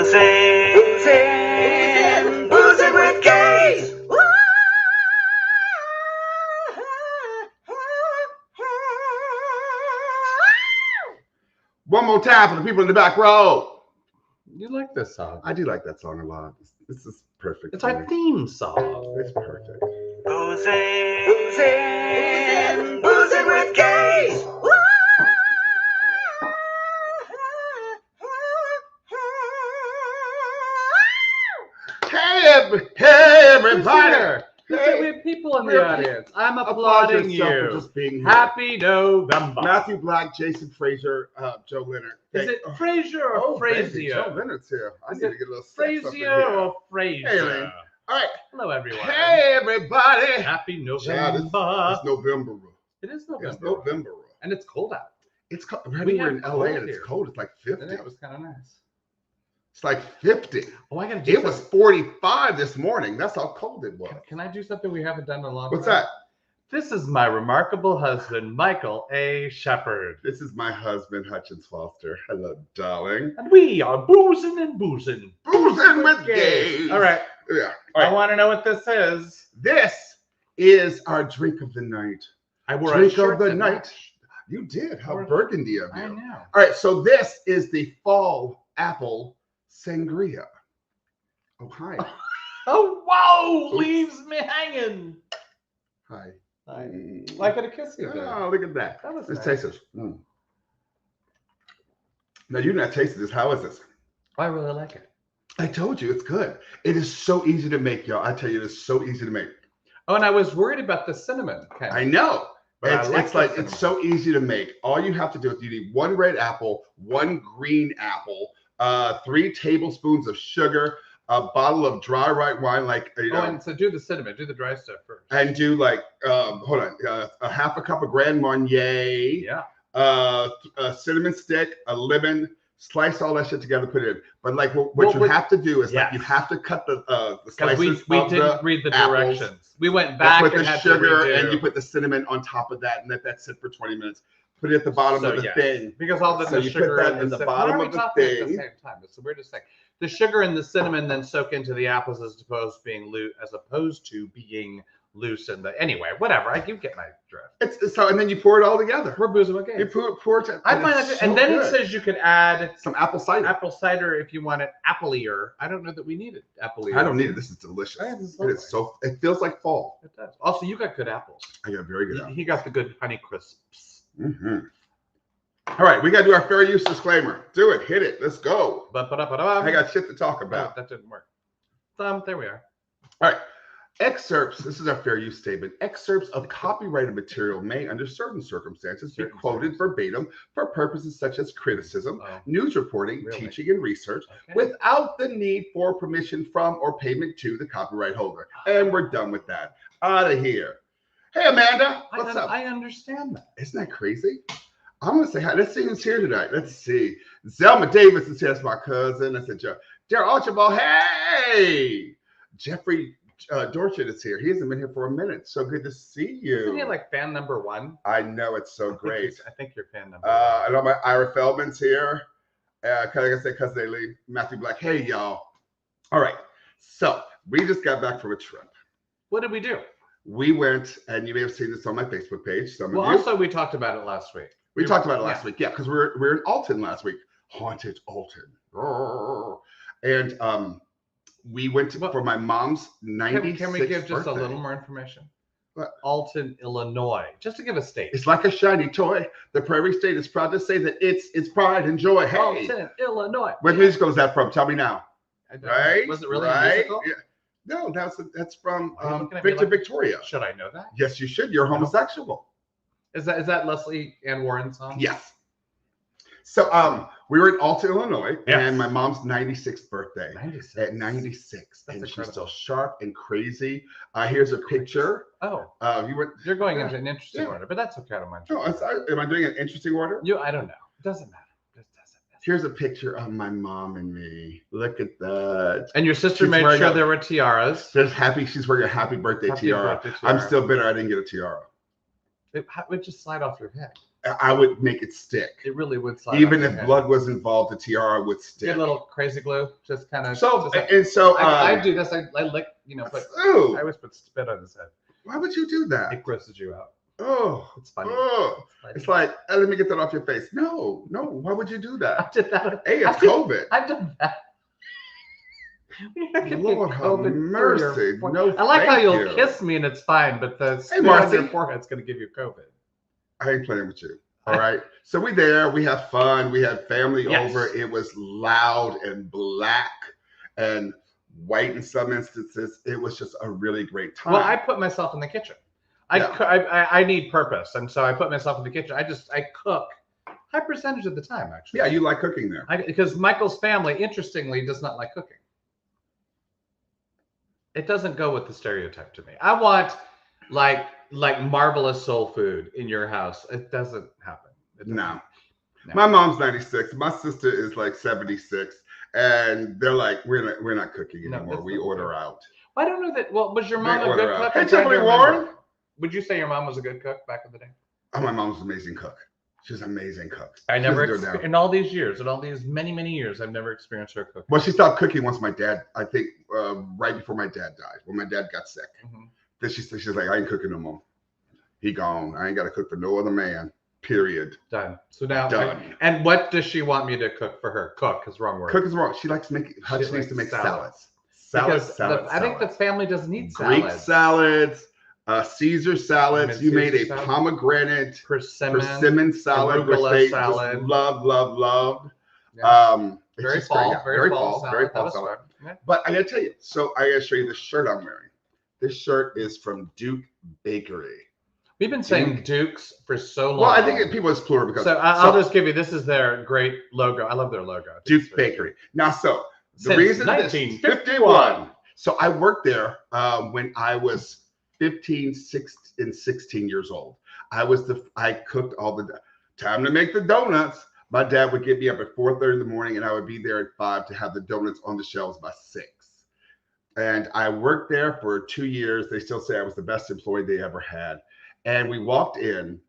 Boozing with gays. One more time for the people in the back row. You like this song? I do like that song a lot. This is perfect. It's our theme song. It's perfect. Boozing with gays. Hey, everybody. Hey, we have people in the audience. I'm applauding you. For just being here. Happy November. Matthew Black, Jason Frazier, Joe Leonard. Is it Frazier or Frazier? Joe Leonard's here. I need to get a little Frazier or Frazier? Hey, Lynn. All right. Hello, everyone. Hey, everybody. Happy November. It's November. It is November. It's November. And it's cold out. It's cold. We're in LA and it's cold. It's like 50. And that was kind of nice. It's like 50. Oh, I gotta do It was 45 this morning. That's how cold it was. Can I do something we haven't done in a long time? What's that? This is my remarkable husband, Michael A. Shepard. This is my husband, Hutchins Foster. Hello, darling. And we are boozing and boozing. Boozing with gays. All right. Yeah. All right. I want to know what this is. This is our drink of the night. I wore drink a shirt of the tonight. night. You did. How burgundy of you. I know. All right. So this is the fall apple sangria. Oh, hi. Oh, wow. Leaves me hanging. Hi. I got a kiss you there. Oh, look at that. Let's nice. Taste this. Mm. Now, you've not tasted this. How is this? I really like it. I told you it's good. It is so easy to make, y'all. I tell you, it is so easy to make. Oh, and I was worried about the cinnamon. I know. But It's so easy to make. All you have to do is you need one red apple, one green apple, 3 tablespoons of sugar, a bottle of dry white wine, and so do the cinnamon, do the dry stuff first, and do a half a cup of Grand Marnier, a cinnamon stick, a lemon. Slice all that shit together, put it in. But what you have to do is you have to cut the slices. We didn't read the directions. Apples. We went back with and the had sugar, to and you put the cinnamon on top of that, and let that sit for 20 minutes. Put it at the bottom of the thing. Because all the you sugar put that in the bottom of the thing. At the same time. It's the weirdest thing. The sugar and the cinnamon then soak into the apples as opposed to being loose in the whatever. You get my drift. And then you pour it all together. We're boozing again. You pour it. I find that, and then it says you could add some apple cider. Apple cider if you want it apple-ier. I don't know that we need it apple-ier. I don't need it. This is delicious. It feels like fall. It does. Also, you got good apples. I got very good apples. He got the good Honey Crisps. Mm-hmm. All right, we got to do our fair use disclaimer. Do it. Hit it. Let's go. I got shit to talk about. Oh, that didn't work. There we are. All right. Excerpts, this is our fair use statement. Excerpts of copyrighted material may, under certain circumstances, be quoted verbatim for purposes such as criticism, news reporting, teaching, and research without the need for permission from or payment to the copyright holder. And we're done with that. Out of here. Hey, Amanda. What's up? I understand that. Isn't that crazy? I'm going to say hi. Let's see who's here tonight. Let's see. Zelma Davis is here. That's my cousin. I said, Daryl Archibald. Hey. Jeffrey Dorchet is here. He hasn't been here for a minute. So good to see you. Isn't he like fan number 1? I know. It's so great. I think you're fan number 1. I know my Ira Feldman's here. Like I said, cousin Ailey, Matthew Black. Hey, y'all. All right. So we just got back from a trip. What did we do? We went, and you may have seen this on my Facebook page. Also, we talked about it last week. We talked about it last week. Yeah, because we were in Alton last week. Haunted Alton. And we went for my mom's 96th Can we give just birthday. a little more information? What? Alton, Illinois. Just to give a state. It's like a shiny toy. The Prairie State is proud to say that it's pride and joy. Hey. Alton, Illinois. What musical is that from? Tell me now. Right? Was it really a musical? Yeah. No, that's from Victoria. Should I know that? Yes, you should. You're homosexual. Is that Leslie Ann Warren's song? Yes. So we were in Alton, Illinois, and my mom's 96th birthday. 96. At 96. That's and incredible. She's still sharp and crazy. Here's a picture. Oh. You're going into an interesting order, but that's okay. I don't mind. No, am I doing an interesting order? I don't know. It doesn't matter. Here's a picture of my mom and me. Look at that. And your sister made sure there were tiaras. She's wearing a happy birthday tiara. I'm still bitter I didn't get a tiara. It would just slide off your head. I would make it stick. It really would slide. Even if blood was involved, the tiara would stick. Get a little crazy glue, just kind of. So like, and so I do this. I lick, put. I always put spit on his head. Why would you do that? It grosses you out. Oh, it's funny. Oh, it's like, let me get that off your face. No, why would you do that? I did that. Hey, it's COVID. I've done that. Lord have mercy. No, I like how you'll kiss me and it's fine, but the spit on your forehead's going to give you COVID. I ain't playing with you. All right. So we there. We have fun. We had family over. It was loud and black and white in some instances. It was just a really great time. Well, I put myself in the kitchen. I need purpose, and so I put myself in the kitchen. I cook high percentage of the time, actually. Yeah, you like cooking there. Because Michael's family, interestingly, does not like cooking. It doesn't go with the stereotype to me. I want like marvelous soul food in your house. It doesn't happen. No. My mom's 96. My sister is like 76, and they're like, we're not cooking anymore. We order out. I don't know that. Well, was your mom a good cook? Hey, Tiffany Warren. Would you say your mom was a good cook back in the day? Oh, my mom's an amazing cook. She's an amazing cook. I never, in all these years, in all these many years, I've never experienced her cooking. Well, she stopped cooking once my dad, I think, right before my dad died, when my dad got sick. Then she's like, I ain't cooking no more. He gone. I ain't got to cook for no other man. Period. Done. So now, done. And what does she want me to cook for her? Cook is wrong word. Cook is wrong. She likes to make. She needs to make salads. I think the family doesn't need salads. Greek salads. Caesar salads. You made a pomegranate persimmon salad, which they just love. Yeah. Very fall salad. Yeah. But I gotta tell you, so I gotta show you the shirt I'm wearing. This shirt is from Duke Bakery. We've been saying Dukes for so long. Well, I think people is plural because. So I'll just give you. This is their great logo. I love their logo. Duke Bakery. Now, so the reason 1951. So I worked there when I was 15, 16 years old. I cooked all the time to make the donuts. My dad would get me up at 4:30 in the morning, and I would be there at 5 to have the donuts on the shelves by 6. And I worked there for 2 years. They still say I was the best employee they ever had. And we walked in,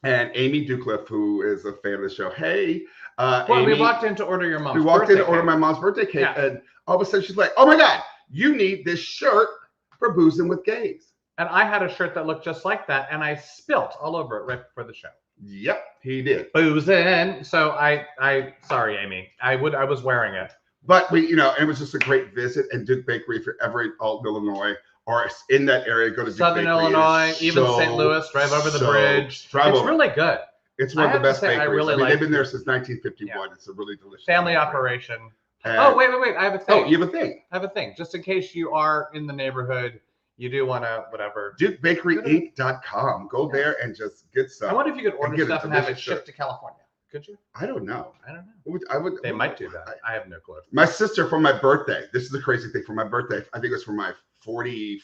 and Amy Ducliffe, who is a fan of the show, hey, Amy, we walked in to order your mom's. We walked in to order my mom's birthday cake, and all of a sudden she's like, "Oh my God, you need this shirt for Boozing with Gays." And I had a shirt that looked just like that, and I spilt all over it right before the show. Yep, he did. Boozing. So I sorry, Amy. I was wearing it. But we, it was just a great visit. And Duke Bakery, if you're ever in Alton, Illinois, or in that area, go to Duke Southern Bakery. Illinois, even St. Louis, drive over the bridge. It's really good. It's one of the best bakeries. I really like they've been there since 1951. Yeah. It's a really delicious family operation. Wait. I have a thing. Oh, you have a thing. I have a thing. Just in case you are in the neighborhood, you do want to, whatever. DukeBakeryInc.com. Go there and just get some. I wonder if you could order stuff and have it shipped to California. Could you? I don't know. I would. They might do that. I have no clue. My sister, for my birthday, this is the crazy thing. For my birthday, I think it was for my 40th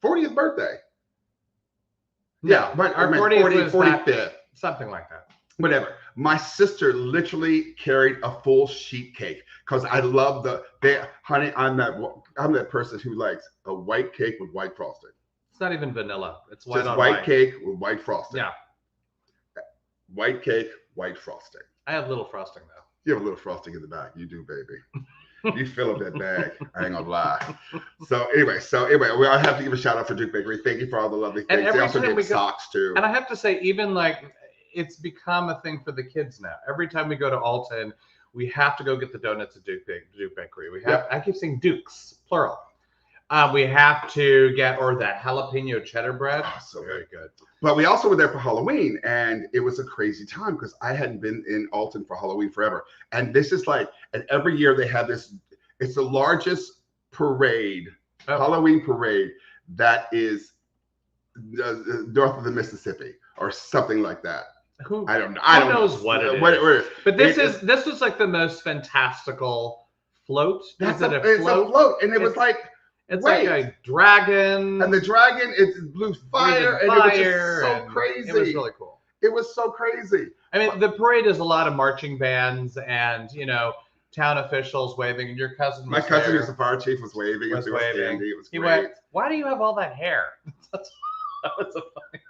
birthday. Yeah, our 45th. Something like that. Whatever. My sister literally carried a full sheet cake because I love honey, I'm that person who likes a white cake with white frosting. It's not even vanilla. It's white just on white cake with white frosting. Yeah. White cake, white frosting. I have little frosting though. You have a little frosting in the back. You do, baby. You fill up that bag. I ain't gonna lie. So anyway, I have to give a shout out for Duke Bakery. Thank you for all the lovely things. They also get socks too. And I have to say, even it's become a thing for the kids now. Every time we go to Alton, we have to go get the donuts at Duke Bakery. We have. I keep saying Dukes, plural. We have to get that jalapeno cheddar bread. Oh, so very good. But we also were there for Halloween, and it was a crazy time because I hadn't been in Alton for Halloween forever. And this is and every year they have this. It's the largest parade, Halloween parade that is north of the Mississippi or something like that. I don't know. Who knows what it is? But this was like the most fantastical float. It's a float, and it was like. It's like a dragon. And the dragon, it blew fire, and it was just so crazy. It was really cool. It was so crazy. I mean, the parade is a lot of marching bands and, town officials waving. And your cousin was My cousin, who's the fire chief, was waving. It was great. He went, "Why do you have all that hair?" That was so funny.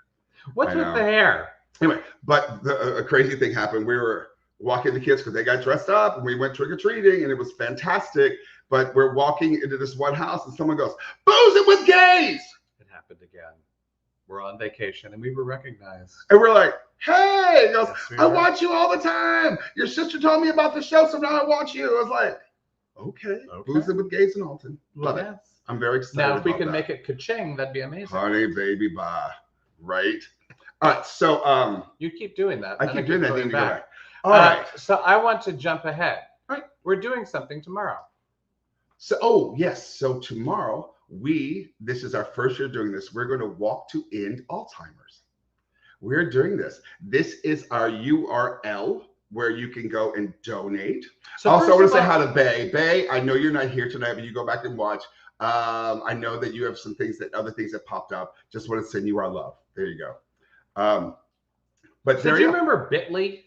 What's with the hair? Anyway, but a crazy thing happened. We were walking the kids because they got dressed up and we went trick-or-treating and it was fantastic. But we're walking into this one house and someone goes, "Boozing with gays!" It happened again. We're on vacation and we were recognized. And we're like, "Hey," he goes, Yes, we "I were. watch you all the time. Your sister told me about the show, so now I watch you." I was like, okay. Boozing with gays in Alton. Love it. I'm very excited. Now, if we about can that. make it ka-ching, that'd be amazing. Honey, baby, bye. Right? All right, so You keep doing that. I then keep doing that. going Then you go back. back. All right. So I want to jump ahead. All right. We're doing something tomorrow. So, yes. So tomorrow, this is our first year doing this. We're going to walk to end Alzheimer's. We're doing this. This is our URL where you can go and donate. So Also, I want first to of say all- hi to Bay. Bay, I know you're not here tonight, but you go back and watch. I know that you have some other things that popped up. Just want to send you our love. There you go. But So there do you you go. remember Bitly?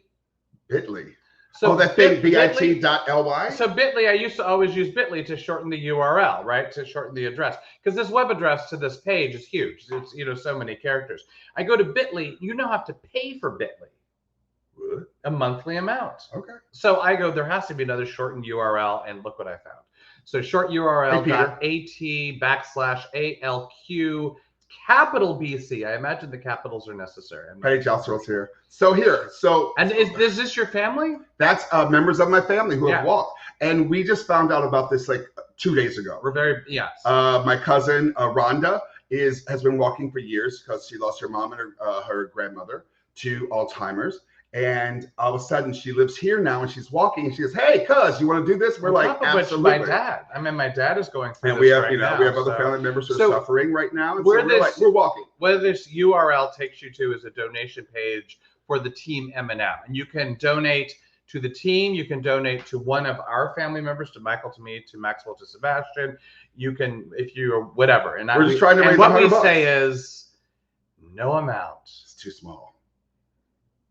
Bitly. So that thing, Bitly- bit.ly. So Bitly, I used to always use Bitly to shorten the URL, right? To shorten the address. Because this web address to this page is huge. It's, so many characters. I go to Bitly, you now have to pay for Bitly. What? A monthly amount. Okay. So I go, there has to be another shortened URL, and look what I found. So short Hey, URL.at/ALQ capital BC. I imagine the capitals are necessary. Paige Alstrell's here. So here. So And is this your family? that's members of my family who have Yeah. walked. And we just found out about this like 2 days ago. We're very, yes. My cousin Rhonda has been walking for years because she lost her mom and her grandmother to Alzheimer's. And all of a sudden she lives here now and she's walking and she goes, "Hey, cuz, you want to do this?" We're like, absolutely. My dad. I mean, my dad is going through And this we have, right now, we have other so- family members who are So, suffering right now. And where so we're walking. Where this URL takes you to is a donation page for the team M&M. And you can donate to the team. You can donate to one of our family members, to Michael, to me, to Maxwell, to Sebastian. You can, if you are whatever. And We're just trying to raise what we $100. say is no amount It's too small.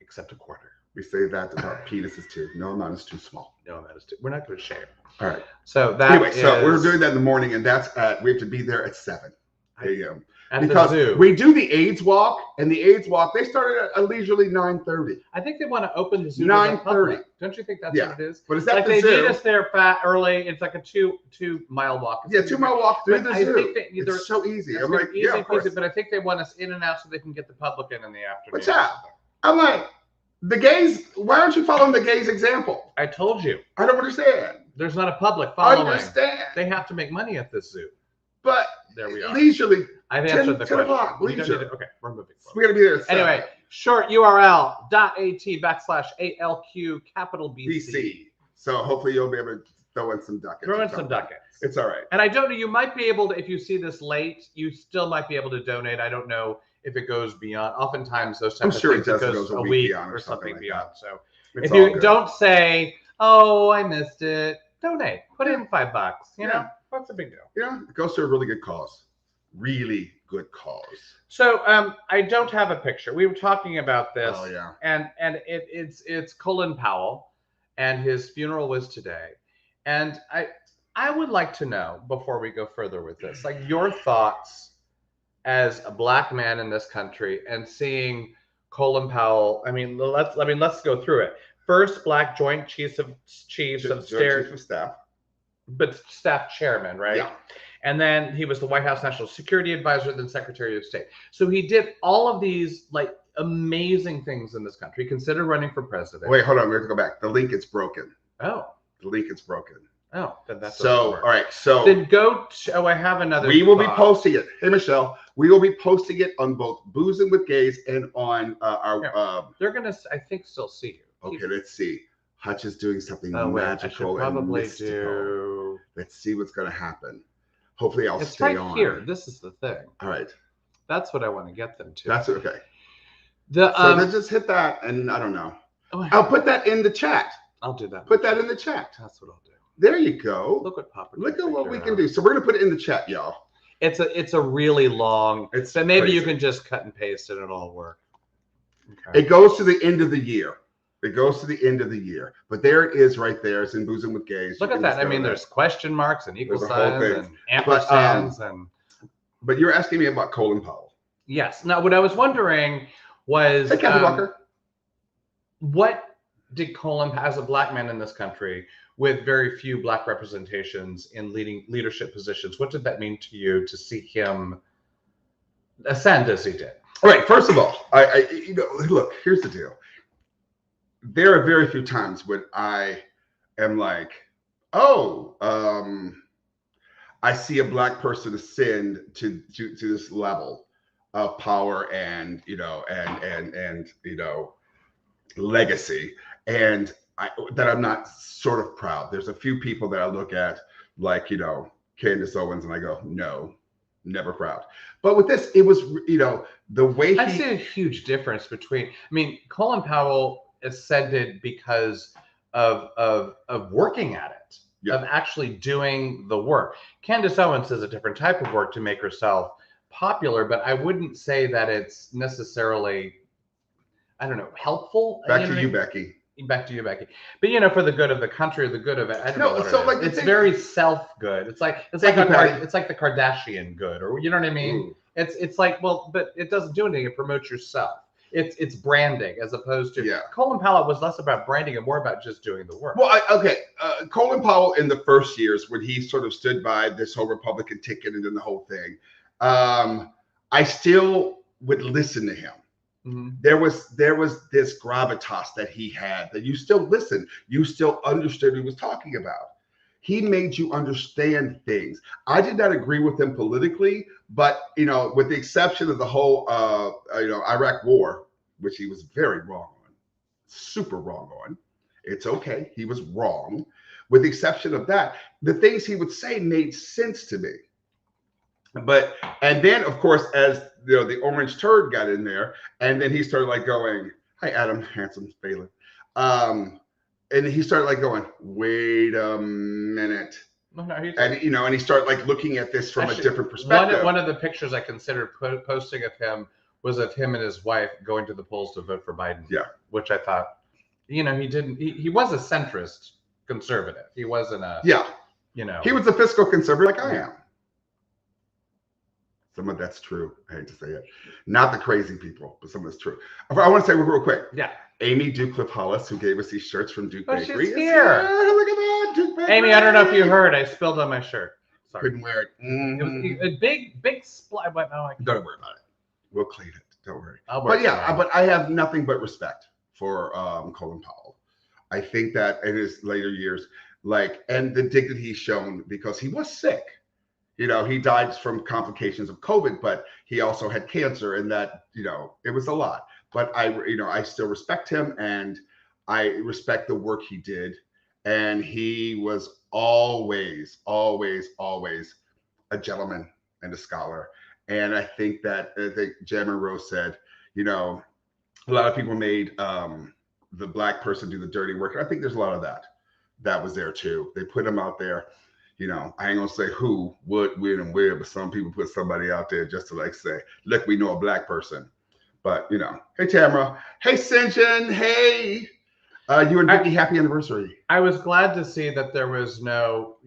except a quarter. We say that about penises too. No amount is too small. No amount is too. We're not going to share. All right. So that Anyway, so is- we're doing that in the morning, and that's we have to be there at 7. There you go. at Because the zoo. we do the AIDS walk, and the AIDS walk, they started at a leisurely 9:30. I think they want to open the zoo. to the 9:30. public. Don't you think that's Yeah. what it is? But is that Like the they zoo? need us there early. It's like a two mile walk. Yeah, 2 mile walk through But the I zoo. think that either- It's so easy. It's I'm gonna like, be yeah, easy of course. peasy, but I think they want us in and out so they can get the public in the afternoon. What's up? I'm like, the gays, why aren't you following the gays' example? I told you, I don't understand. there's not a public following. Understand. They have to make money at this zoo. But There we are. leisurely, I've 10 answered the 10 question. o'clock, You don't leisure. need to- okay, we're moving forward. we got to be there at 7. Anyway, short URL.at/ALQ capital BC. BC. So hopefully you'll be able to throw in some ducats. Throw or in some something. ducats. It's all right. And I don't know, you might be able to, if you see this late, you still might be able to donate. I don't know if it goes beyond. Oftentimes those I'm types sure of it things, does. It goes goes a week beyond or something like beyond. that. So It's if all you good. don't say, "Oh, I missed it," donate. Put in $5. You Yeah. know, what's the big deal? Yeah, it goes to a really good cause. Really good cause. So I don't have a picture. We were talking about this. Oh yeah. And it's Colin Powell, and his funeral was today. And I would like to know, before we go further with this, like your thoughts as a black man in this country and seeing Colin Powell. Let's go through it. First black Joint Chiefs of Chief of staff. but staff chairman, right? Yeah. And then he was the White House National Security Advisor, then Secretary of State. So he did all of these like amazing things in this country. Considered running for president. Wait, hold on. We have to go back. The link is broken. Oh, The link is broken. then that's So, all right. So Then go to. Oh, I have another. we will be thought. posting it. Hey, Michelle. We will be posting it on both Boozing with Gays and on our. Yeah. They're gonna, I think, still see you. Okay, let's see. Hutch is doing something Oh wait, I magical should probably and mystical. do. Let's see what's going to happen. Hopefully, I'll It's stay right on. here. This is the thing. All right. That's what I want to get them to. That's okay. The So then just hit that, and I don't know. I'll put that in the chat. I'll do that. Put that in the chat. That's what I'll do. There you go. Look what Papa. Look can at what figure we can out. do. So we're gonna put it in the chat, y'all. It's a really long. It's So maybe you crazy. can just cut and paste it and it'll work. Okay. It goes to the end of the year. It goes to the end of the year. But there it is right there. It's in Boozing with Gays. Look You at can that. just I go mean, there. there's question marks and equal There's a whole signs thing. and But, ampersands and But you're asking me about Colin Powell. yes. Now, what I was wondering, was Hey, Kathy Walker. what did Colin, as a black man in this country with very few black representations in leadership positions, what did that mean to you to see him ascend as he did? All right. First of all, look, here's the deal. There are very few times when I am like, oh, I see a black person ascend to this level of power and legacy, and that I'm not sort of proud. There's a few people that I look at, like Candace Owens, and I go, no, never proud. But with this, it was the way I see a huge difference between. I mean, Colin Powell ascended because of working at it, of actually doing the work. Candace Owens does a different type of work to make herself popular, but I wouldn't say that it's necessarily, I don't know, helpful. Back to you, Becky. Back to you, Becky. But for the good of the country, or the good of it. I don't know. So like it's very self-good. It's like the Kardashian good, or you know what I mean? Ooh. It's like, well, but it doesn't do anything. It promotes yourself. It's branding, as opposed to Colin Powell was less about branding and more about just doing the work. Well, Colin Powell in the first years when he sort of stood by this whole Republican ticket and then the whole thing, I still would listen to him. Mm-hmm. There was this gravitas that he had that you still listened, you still understood what he was talking about. He made you understand things. I did not agree with him politically, but with the exception of the whole Iraq war, which he was very wrong on, super wrong on. It's okay, he was wrong. With the exception of that, the things he would say made sense to me. And then of course, as the orange turd got in there, and then he started like going, "Hi, Adam Handsome Phelan," and he started like going, "Wait a minute," and he started like looking at this from a different perspective. One of the pictures I considered posting of him was of him and his wife going to the polls to vote for Biden. Yeah, which I thought, he didn't. He was a centrist conservative. He wasn't a he was a fiscal conservative like I am. Some of that's true. I hate to say it. Not the crazy people, but some of it's true. I want to say real quick. Yeah. Amy Ducliffe Hollis, who gave us these shirts from Duke Bakery. She's here. Look at that, Duke Bakery. Amy, I don't know if you heard. I spilled on my shirt. Sorry. Couldn't wear it. Mm-hmm. It was a big splash. But no, don't worry about it. We'll clean it. Don't worry. But I have nothing but respect for Colin Powell. I think that in his later years, and the dignity he's shown, because he was sick. He died from complications of COVID, but he also had cancer, and that, it was a lot. But I still respect him, and I respect the work he did. And he was always, always, always a gentleman and a scholar. And I think that, Jan Monroe said, a lot of people made the black person do the dirty work. And I think there's a lot of that was there too. They put him out there. I ain't gonna say who, what, when, and where, but some people put somebody out there just to say, look, we know a black person. But hey Tamara, hey Sinjin, hey, you and Vicky, happy anniversary. I was glad to see that there was no,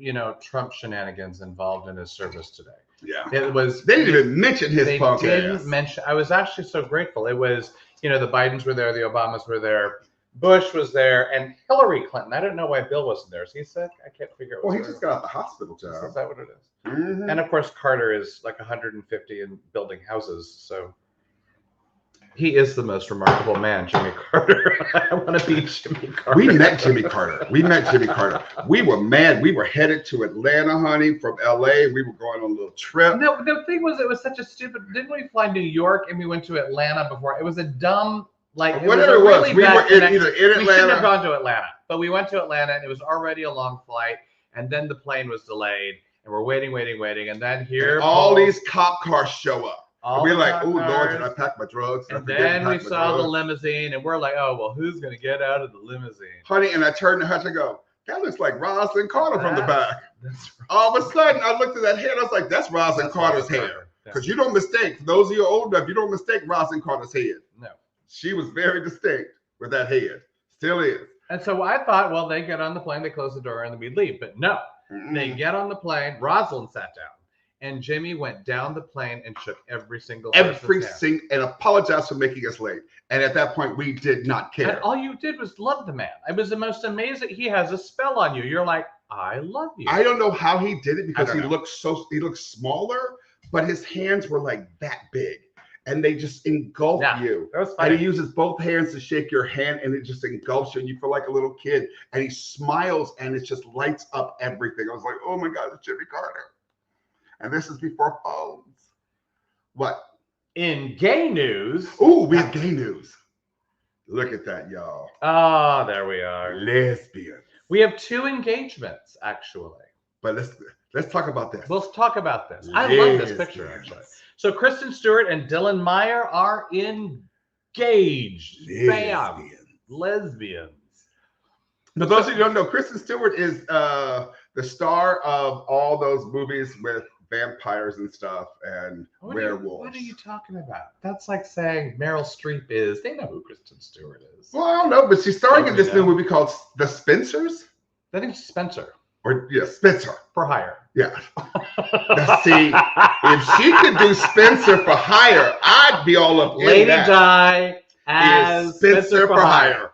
Trump shenanigans involved in his service today. Yeah, it was. They didn't even mention his punk ass. They didn't mention. I was actually so grateful. It was, the Bidens were there, the Obamas were there. Bush was there, and Hillary Clinton. I don't know why Bill wasn't there. Is he sick? I can't figure out. Well, he just got out the hospital job. Is that what it is? Mm-hmm. And of course, Carter is like 150 and building houses. So he is the most remarkable man, Jimmy Carter. I want to be Jimmy Carter. We met Jimmy Carter. We were mad. We were headed to Atlanta, honey, from LA. We were going on a little trip. No, the thing was, it was such a stupid. Didn't we fly New York and we went to Atlanta before? It was a dumb. Whatever it was, we were either in Atlanta. We shouldn't have gone to Atlanta, but we went to Atlanta, and it was already a long flight, and then the plane was delayed, and we're waiting, and then here all these cop cars show up. And we're like, oh Lord, did I pack my drugs? And then we saw the limousine, and we're like, oh well, who's gonna get out of the limousine, honey? And I turned to her and go, that looks like Rosalind Carter from the back. All of a sudden, I looked at that head. I was like, that's Rosalind Carter's hair, because you don't mistake. For those of you old enough, you don't mistake Rosalind Carter's head. No. She was very distinct with that head. Still is. And so I thought, well, they get on the plane, they close the door, and then we leave. But no, they get on the plane. Rosalind sat down. And Jimmy went down the plane and shook every single person's hand. And apologized for making us late. And at that point, we did not care. And all you did was love the man. It was the most amazing. He has a spell on you. You're like, I love you. I don't know how he did it because he looked smaller, but his hands were like that big. And they just engulf you. That was funny. And he uses both hands to shake your hand, and it just engulfs you, and you feel like a little kid. And he smiles, and it just lights up everything. I was like, oh my God, it's Jimmy Carter. And this is before phones. What? In gay news. Ooh, we have gay news. Look at that, y'all. Ah, there we are. Lesbians. We have 2 engagements, actually. But let's talk about this. We'll talk about this. I love this picture, actually. So Kristen Stewart and Dylan Meyer are engaged. Bam. Lesbians. For those of you who don't know, Kristen Stewart is the star of all those movies with vampires and stuff and werewolves. What are you talking about? That's like saying Meryl Streep is. They know who Kristen Stewart is. Well, I don't know, but she's starring in this new movie called The Spencers. I think it's Spencer. Or Spencer. For Hire. Yeah. Now, see, if she could do Spencer for Hire, I'd be all up in Lady that. Di as Spencer for Hire.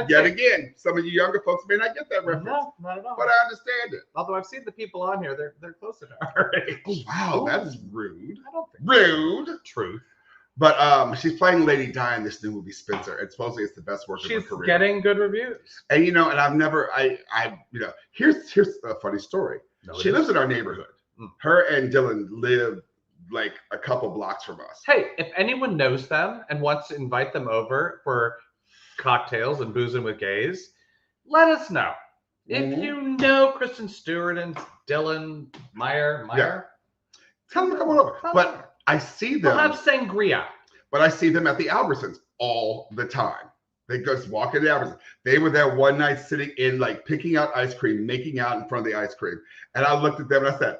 Yet again, some of you younger folks may not get that reference. No, not at all. But I understand it. Although I've seen the people on here, they're closer to our age. Oh, wow, that's rude. I don't think rude. Truth. But she's playing Lady Di in this new movie, Spencer. And supposedly it's the best work of her career. She's getting good reviews. And and I've never, here's a funny story. She lives in our neighborhood. Her and Dylan live like a couple blocks from us. Hey, if anyone knows them and wants to invite them over for cocktails and boozing with gays, let us know. If you know Kristen Stewart and Dylan Meyer, tell them to come on over. But I see them. We'll have sangria. But I see them at the Albertsons all the time. They just walk in the Albertsons. They were there one night sitting in, like, picking out ice cream, making out in front of the ice cream. And I looked at them and I said,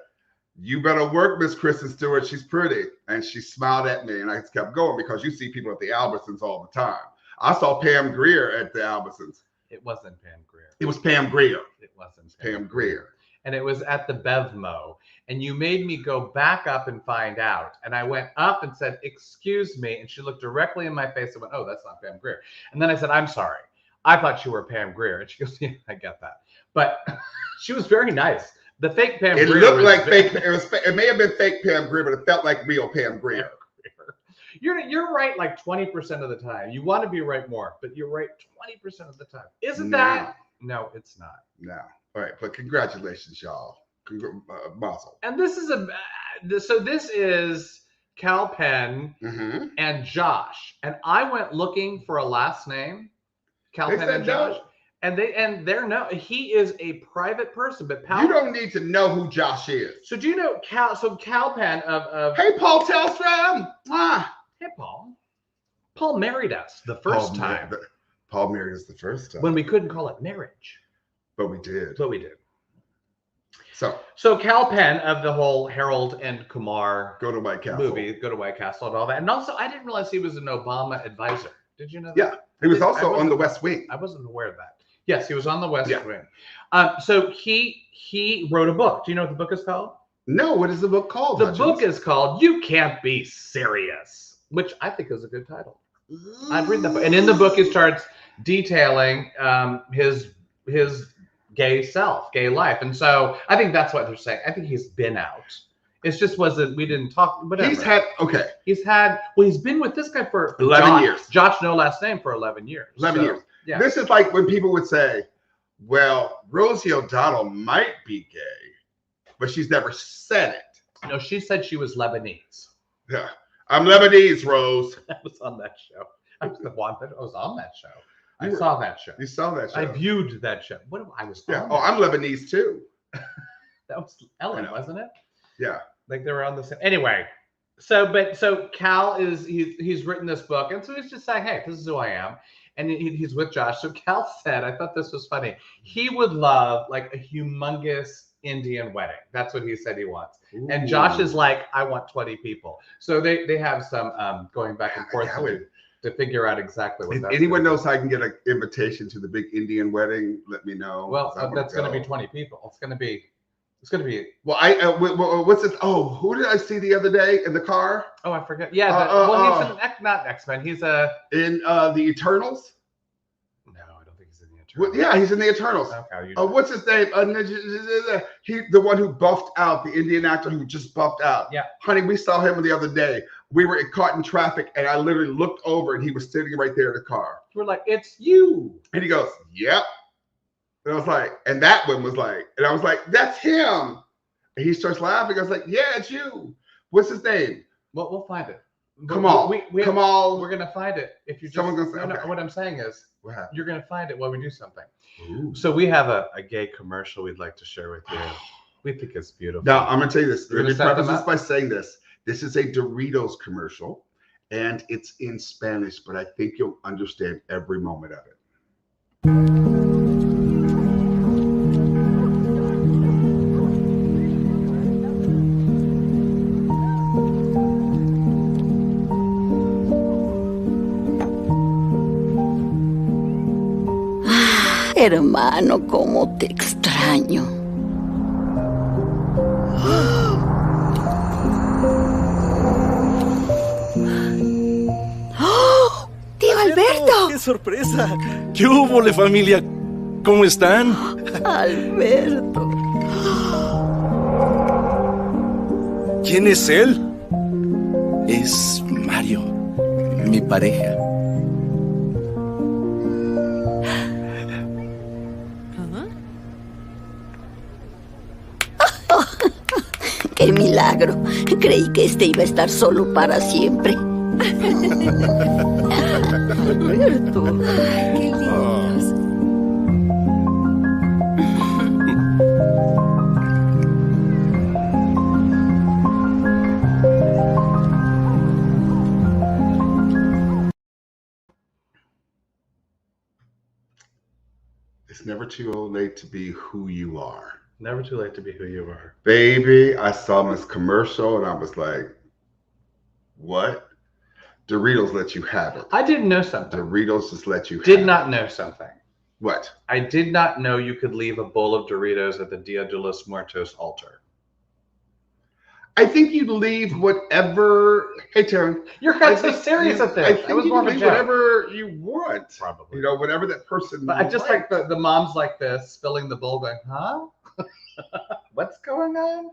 you better work, Miss Kristen Stewart. She's pretty. And she smiled at me, and I just kept going because you see people at the Albertsons all the time. I saw Pam Grier at the Albertsons. It wasn't Pam Grier. It was Pam Grier. It wasn't Pam Grier. And it was at the Bevmo. And you made me go back up and find out. And I went up and said, excuse me. And she looked directly in my face and went, oh, that's not Pam Grier. And then I said, I'm sorry. I thought you were Pam Grier. And she goes, yeah, I get that. But she was very nice. The fake Pam Grier. It looked like fake. It may have been fake Pam Grier, but it felt like real Pam Grier. You're right like 20% of the time. You want to be right more, but you're right 20% of the time. Isn't that? No, it's not. No. All right, but congratulations, y'all. Mazel. And this is this is Cal Penn and Josh. And I went looking for a last name, Cal Penn and Josh. No. And they're no, he is a private person, but you don't need to know who Josh is. So do you know Cal Penn of Hey, Paul Telstra. Hey, Paul. Paul married us the first time. Paul married us the first time. When we couldn't call it marriage. But we did. So Cal Penn of the whole Harold and Kumar Go to White Castle movie, Go to White Castle and all that. And also, I didn't realize he was an Obama advisor. Did you know that? Yeah. He was also on the West Wing. I wasn't aware of that. Yes, he was on the West Wing. So he wrote a book. Do you know what the book is called? No, what is the book called? The book is called You Can't Be Serious, which I think is a good title. I'd read the book. And in the book, he starts detailing his gay self, gay life. And so I think that's what they're saying. I think he's been out. It just wasn't, we didn't talk, whatever. He's been with this guy for 11 years. Josh, no last name, for 11 years. 11 years. Yeah. This is like when people would say, well, Rosie O'Donnell might be gay, but she's never said it. No, she said she was Lebanese. Yeah. I'm Lebanese, Rose. I was on that show. I was on that show. I saw that show. You saw that show. I viewed that show. I was on Yeah. Oh, I'm Lebanese too. That was Ellen, wasn't it? Yeah. Like they were on the same. Anyway, so Cal he's written this book, and so he's just saying, hey, this is who I am. And he's with Josh. So Cal said, I thought this was funny. He would love like a humongous Indian wedding. That's what he said he wants. Ooh. And Josh is like, I want 20 people. So they have some going back and forth to figure out exactly what. If anyone knows how I can get an invitation to the big Indian wedding, let me know. Well, that's going to be 20 people. It's going to be It's gonna be. Well, what's it? Oh, who did I see the other day in the car? Oh, I forget. Yeah. He's not X-Men. He's in the Eternals. No, I don't think he's in the Eternals. Well, yeah, he's in the Eternals. Okay. What's his name? The one who buffed out, the Indian actor who just buffed out. Yeah. Honey, we saw him the other day. We were caught in traffic, and I literally looked over, and he was sitting right there in the car. We're like, it's you. And he goes, yep. And I was like, and that one was like, and I was like, that's him. And he starts laughing. I was like, yeah, it's you. What's his name? Well, we'll find it. Come on. Come on. We're gonna find it. If you just Someone's gonna say, no, okay. what I'm saying is you're gonna find it while we do something. Ooh. So we have a gay commercial we'd like to share with you. We think it's beautiful. Now I'm gonna tell you this. You're Let me gonna set preface them this up? by saying this. This is a Doritos commercial, and it's in Spanish, but I think you'll understand every moment of it. Hermano, cómo te extraño. ¡Oh! ¡Tío Alberto! ¡Qué sorpresa! ¿Qué hubo, familia? ¿Cómo están? Alberto. ¿Quién es él? Es Mario, mi pareja. ¡Qué milagro! Creí que este iba a estar solo para siempre. Alberto. ¡Qué lindos! It's never too late to be who you are. Never too late to be who you are. Baby, I saw this commercial and I was like, what? Doritos let you have it. I didn't know something. Doritos just let you have Did not know something. What? I did not know you could leave a bowl of Doritos at the Dia de los Muertos altar. I think you leave whatever. Hey, Taryn. You're kind of serious at this. I think I was you more of a leave joke. whatever you want. Probably. You know, whatever that person. But I just like the mom's like this, spilling the bowl, going, huh? What's going on?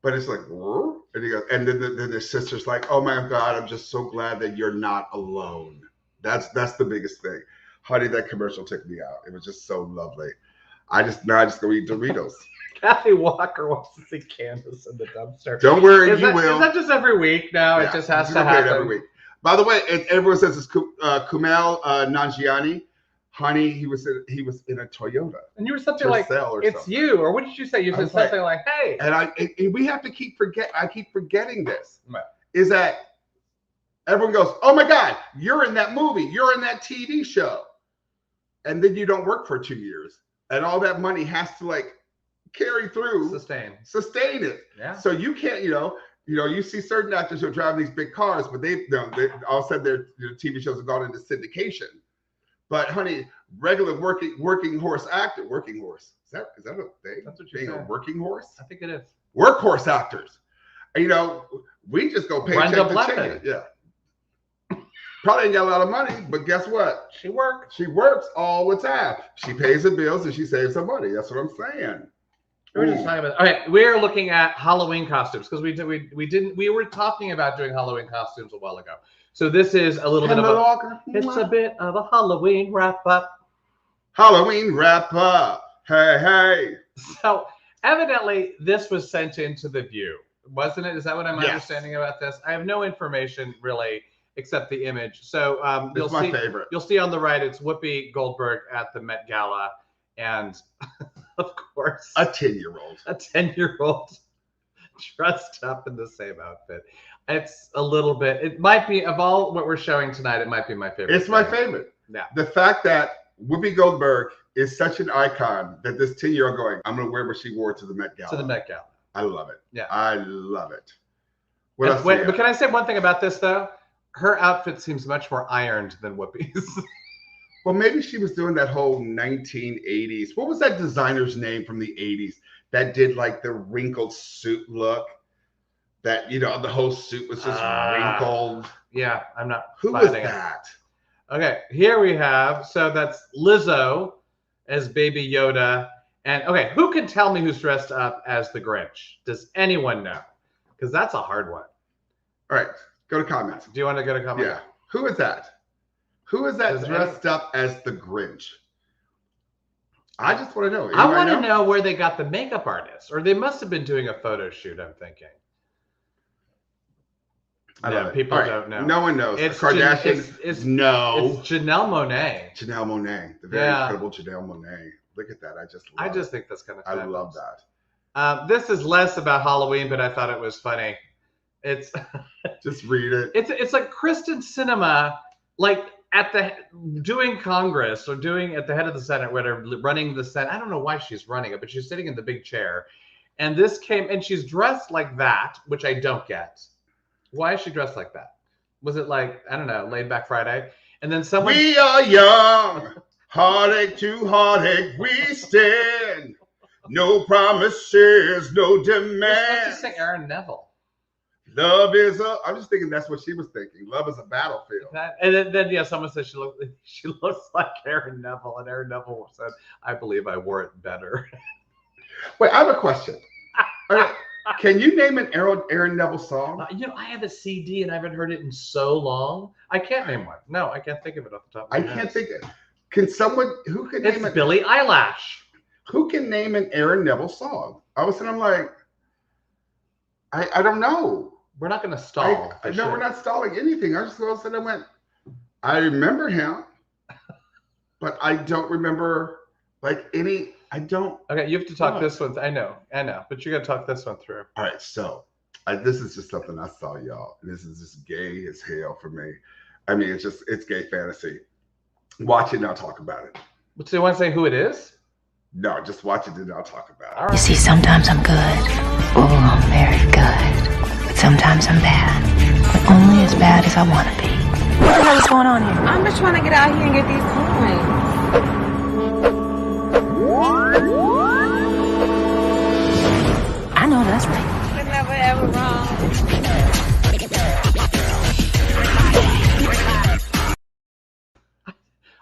But it's like, whoa. And he goes, and then the sister's like, oh my God, I'm just so glad that you're not alone. That's the biggest thing. Honey, that commercial took me out. It was just so lovely. I just go eat Doritos. Kathy Walker wants to see Candace in the dumpster. Don't worry, Is you that, will. Is that just every week now? Yeah, It just has this to is great happen. every week. By the way, everyone says it's Kumail Nanjiani. Honey, he was in a Toyota. And you were something like, it's something. you, or what did you say? You I said was something like, hey. And we have to keep forgetting this. Right. Is that everyone goes, oh my God, you're in that movie, you're in that TV show, and then you don't work for 2 years, and all that money has to like carry through, sustain it. Yeah. So you can't, you see certain actors who are driving these big cars, but they all of a sudden their TV shows have gone into syndication. But honey, regular working horse actor, working horse. Is that a thing? That's what you're Being saying. a working horse? I think it is. Workhorse actors. We just go paycheck Brenda to Blethyn. check. Yeah. Probably ain't got a lot of money, but guess what? She works. She works all the time. She pays the bills and she saves some money. That's what I'm saying. We're just talking about. Okay, we're looking at Halloween costumes because we were talking about doing Halloween costumes a while ago. So this is a little bit of it's a bit of a Halloween wrap up. Halloween wrap up. Hey. So evidently this was sent into the View, wasn't it? Is that what I'm understanding about this? I have no information really except the image. So it's my favorite. You'll see on the right, it's Whoopi Goldberg at the Met Gala. And of course, a 10-year-old dressed up in the same outfit. It's a little bit, it might be, of all what we're showing tonight, it might be my favorite. It's my favorite. Yeah. The fact that Whoopi Goldberg is such an icon that this 10-year-old going, I'm going to wear what she wore to the Met Gala. To the Met Gala. I love it. Yeah. I love it. What else? But can I say one thing about this, though? Her outfit seems much more ironed than Whoopi's. Well, maybe she was doing that whole 1980s. What was that designer's name from the 80s that did like the wrinkled suit look. That, you know, the whole suit was just wrinkled. Yeah, I'm not. Who was that? Okay, here we have. So that's Lizzo as Baby Yoda. And okay, who can tell me who's dressed up as the Grinch? Does anyone know? Because that's a hard one. All right, go to comments. Do you want to go to comments? Yeah. Who is that? Who is that dressed up as the Grinch? I just want to know. I want to know where they got the makeup artist, or they must have been doing a photo shoot. I'm thinking. No, people don't know. No one knows. It's Kardashians. It's Janelle Janelle Monáe. The very incredible Janelle Monáe. Look at that. I just think that's kind of fabulous. I love that. This is less about Halloween, but I thought it was funny. It's just read it. It's like Kristen Sinema, like at the doing Congress or doing at the head of the Senate, whatever, running the Senate. I don't know why she's running it, but she's sitting in the big chair, and this came and she's dressed like that, which I don't get. Why is she dressed like that? Was it like, I don't know, Laid Back Friday? And then someone... We are young, heartache to heartache we stand. No promises, no demands. You're supposed to sing Aaron Neville. Love is a... I'm just thinking that's what she was thinking. Love is a battlefield. And then yeah, someone said she looks like Aaron Neville. And Aaron Neville said, I believe I wore it better. Wait, I have a question. Can you name an Aaron Neville song? You know, I have a CD and I haven't heard it in so long. I can't name one. No, I can't think of it off the top of my head. I can't think of it. Can someone, who can name it? It's Billie Eilish. Who can name an Aaron Neville song? All of a sudden I'm like, I don't know. We're not going to stall. No, we're not stalling anything. I just all of a sudden I went, I remember him, but I don't remember like any... I don't. Okay, you have to talk this one. I know, but you got to talk this one through. All right, so this is just something I saw, y'all. This is just gay as hell for me. I mean, it's gay fantasy. Watch it and I'll talk about it. So you want to say who it is? No, just watch it and I'll talk about it. Right. You see, sometimes I'm good. Oh, I'm very good. But sometimes I'm bad. But only as bad as I want to be. What the hell is going on here? I'm just trying to get out here and get these coins. I know that's right. You're never ever wrong.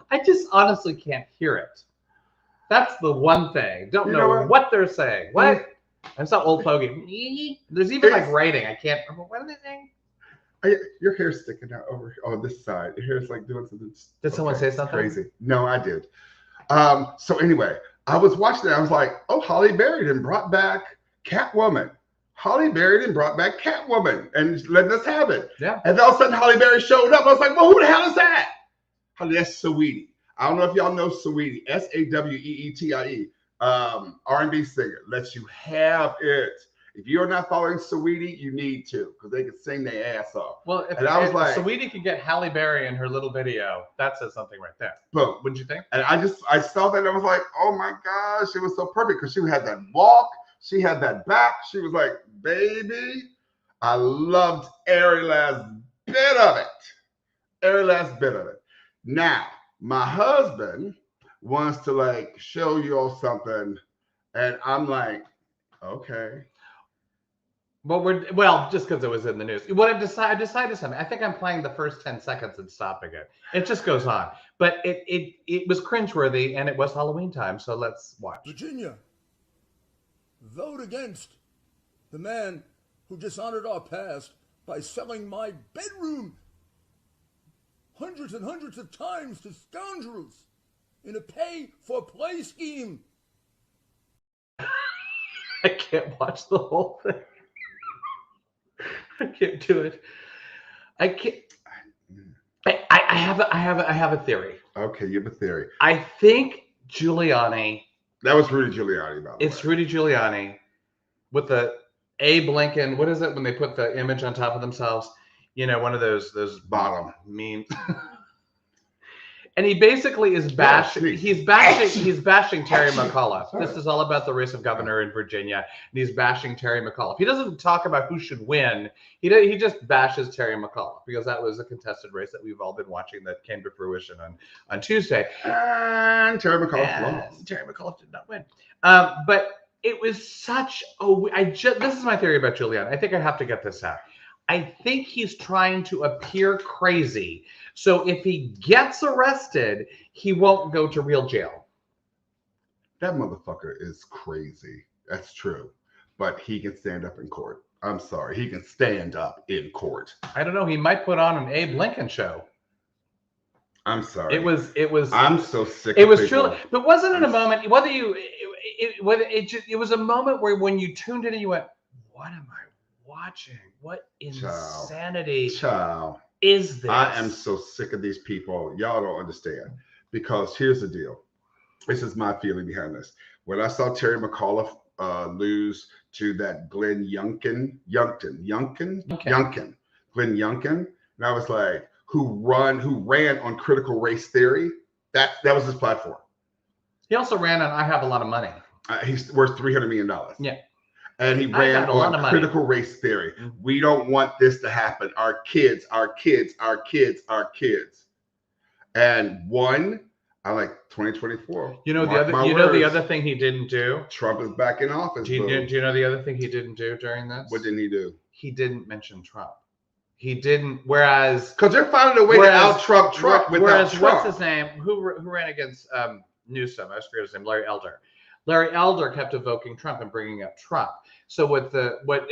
I just honestly can't hear it. That's the one thing. Don't know what they're saying. What? I'm so old fogey. There's even like writing. I can't. What are they saying? Your hair's sticking out over on this side. Your hair's like doing something. Did someone say something? Crazy. No, I did. So anyway, I was watching it. I was like, oh, Holly Berry and brought back Catwoman. Holly Berry and brought back Catwoman and let us have it. Yeah. And all of a sudden Holly Berry showed up. I was like, well, who the hell is that? That's Saweetie. I don't know if y'all know Saweetie. Saweetie. R&B singer. Lets you have it. If you're not following Saweetie, you need to, because they can sing their ass off. Well, if Saweetie could get Halle Berry in her little video, that says something right there. Boom. Wouldn't you think? And I saw that and I was like, oh my gosh, it was so perfect because she had that walk, she had that back. She was like, baby, I loved every last bit of it. Every last bit of it. Now, my husband wants to like show you all something, and I'm like, okay. Well, just because it was in the news. What I decided something. I think I'm playing the first 10 seconds and stopping it. It just goes on. But it was cringeworthy, and it was Halloween time, so let's watch. Virginia, vote against the man who dishonored our past by selling my bedroom hundreds and hundreds of times to scoundrels in a pay-for-play scheme. I can't watch the whole thing. I can't do it. I can't. I have a theory. Okay, you have a theory. I think Giuliani. That was Rudy Giuliani, by the way. It's Rudy Giuliani with the Abe Lincoln. What is it when they put the image on top of themselves? You know, one of those bottom memes. And he basically is bashing. He's bashing Terry McAuliffe. This is all about the race of governor in Virginia, and he's bashing Terry McAuliffe. He doesn't talk about who should win. He just bashes Terry McAuliffe because that was a contested race that we've all been watching that came to fruition on Tuesday. And Terry McAuliffe won. Terry McAuliffe did not win. But it was such a. This is my theory about Giuliani. I think I have to get this out. I think he's trying to appear crazy. So if he gets arrested, he won't go to real jail. That motherfucker is crazy. That's true. But he can stand up in court. I'm sorry. He can stand up in court. I don't know. He might put on an Abe Lincoln show. I'm sorry. It was. I'm so sick. It was truly. But wasn't it a moment? Whether you, it was a moment where when you tuned in and you went, "What am I watching? What insanity is this?" I am so sick of these people. Y'all don't understand. Because here's the deal. This is my feeling behind this. When I saw Terry McAuliffe lose to that Glenn Youngkin, and I was like, who ran on critical race theory. That was his platform. He also ran on I have a lot of money. He's worth $300 million. Yeah. And he ran on critical race theory. Mm-hmm. We don't want this to happen. Our kids. And I like 2024. You know the other thing he didn't do? Trump is back in office. Do you know the other thing he didn't do during this? What didn't he do? He didn't mention Trump. He didn't. Whereas because they're finding a way to out Trump without Trump. What's his name? Who ran against Newsom? I forget his name. Larry Elder. Larry Elder kept evoking Trump and bringing up Trump. So what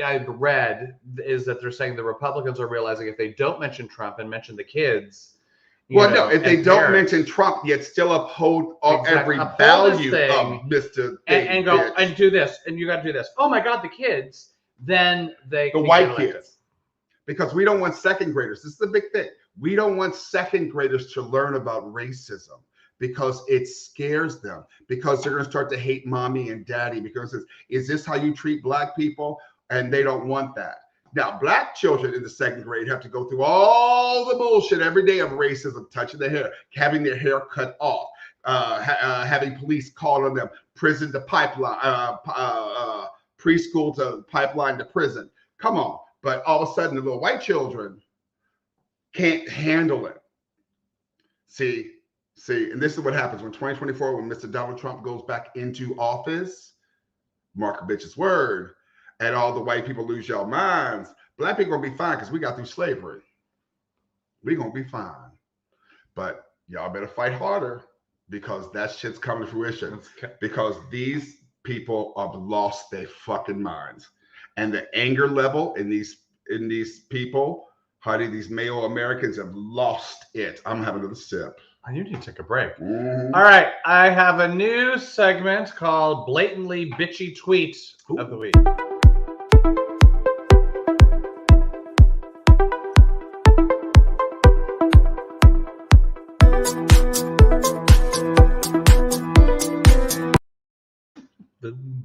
I've read is that they're saying the Republicans are realizing if they don't mention Trump and mention the kids. If they don't mention Trump, yet still uphold every value of Mr. And go and do this, and you got to do this. Oh my God, the kids. Then the white kids. Because we don't want second graders. This is the big thing. We don't want second graders to learn about racism because it scares them. Because they're going to start to hate mommy and daddy. Because is this how you treat black people? And they don't want that. Now, black children in the second grade have to go through all the bullshit every day of racism, touching their hair, having their hair cut off, having police call on them, prison to pipeline, preschool to pipeline to prison. Come on. But all of a sudden, the little white children can't handle it. See, and this is what happens when 2024, when Mr. Donald Trump goes back into office, mark a bitch's word, and all the white people lose your minds. Black people gonna be fine because we got through slavery. We gonna be fine. But y'all better fight harder because that shit's coming to fruition. Because these people have lost their fucking minds. And the anger level in these people, honey, these male Americans have lost it. I'm having another sip. You need to take a break. Mm-hmm. All right. I have a new segment called Blatantly Bitchy Tweet of the Week.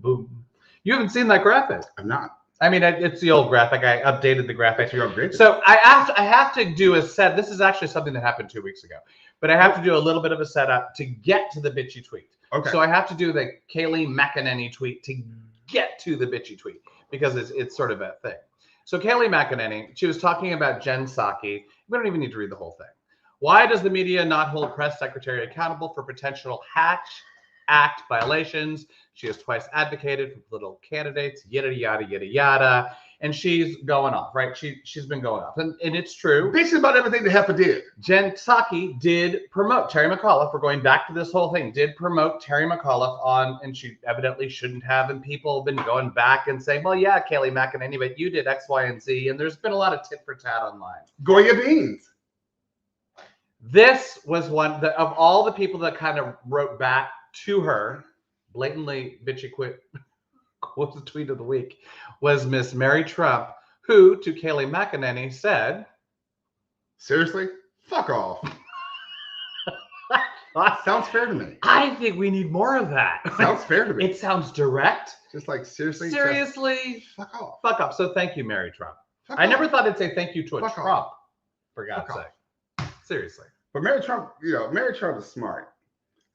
Boom. You haven't seen that graphic? I'm not. I mean, it's the old graphic. I updated the graphic. You updated. So I have to do a set. This is actually something that happened 2 weeks ago, but I have to do a little bit of a setup to get to the bitchy tweet. Okay. So I have to do the Kaylee McEnany tweet to get to the bitchy tweet because it's sort of a thing. So Kaylee McEnany, she was talking about Jen Psaki. We don't even need to read the whole thing. Why does the media not hold press secretary accountable for potential Hatch Act violations? She has twice advocated for political candidates, yada, yada, yada, yada. And she's going off, right? She's been going off. And it's true. Bitch about everything the heifer did. Jen Psaki did promote Terry McAuliffe. We're going back to this whole thing. Did promote Terry McAuliffe on, and she evidently shouldn't have. And people have been going back and saying, well, yeah, Kaylee McEnany, but you did X, Y, and Z. And there's been a lot of tit for tat online. Goya beans. This was one of all the people that kind of wrote back to her, blatantly bitchy quotes the tweet of the week, was Miss Mary Trump, who to Kaylee McEnany said, seriously? Fuck off. Sounds fair to me. I think we need more of that. Sounds fair to me. It sounds direct. Just like seriously? Fuck off. Fuck off. So thank you, Mary Trump. Fuck I off. never thought I'd say thank you to a Fuck Trump, off. for God's sake. Seriously. But Mary Trump, Mary Trump is smart.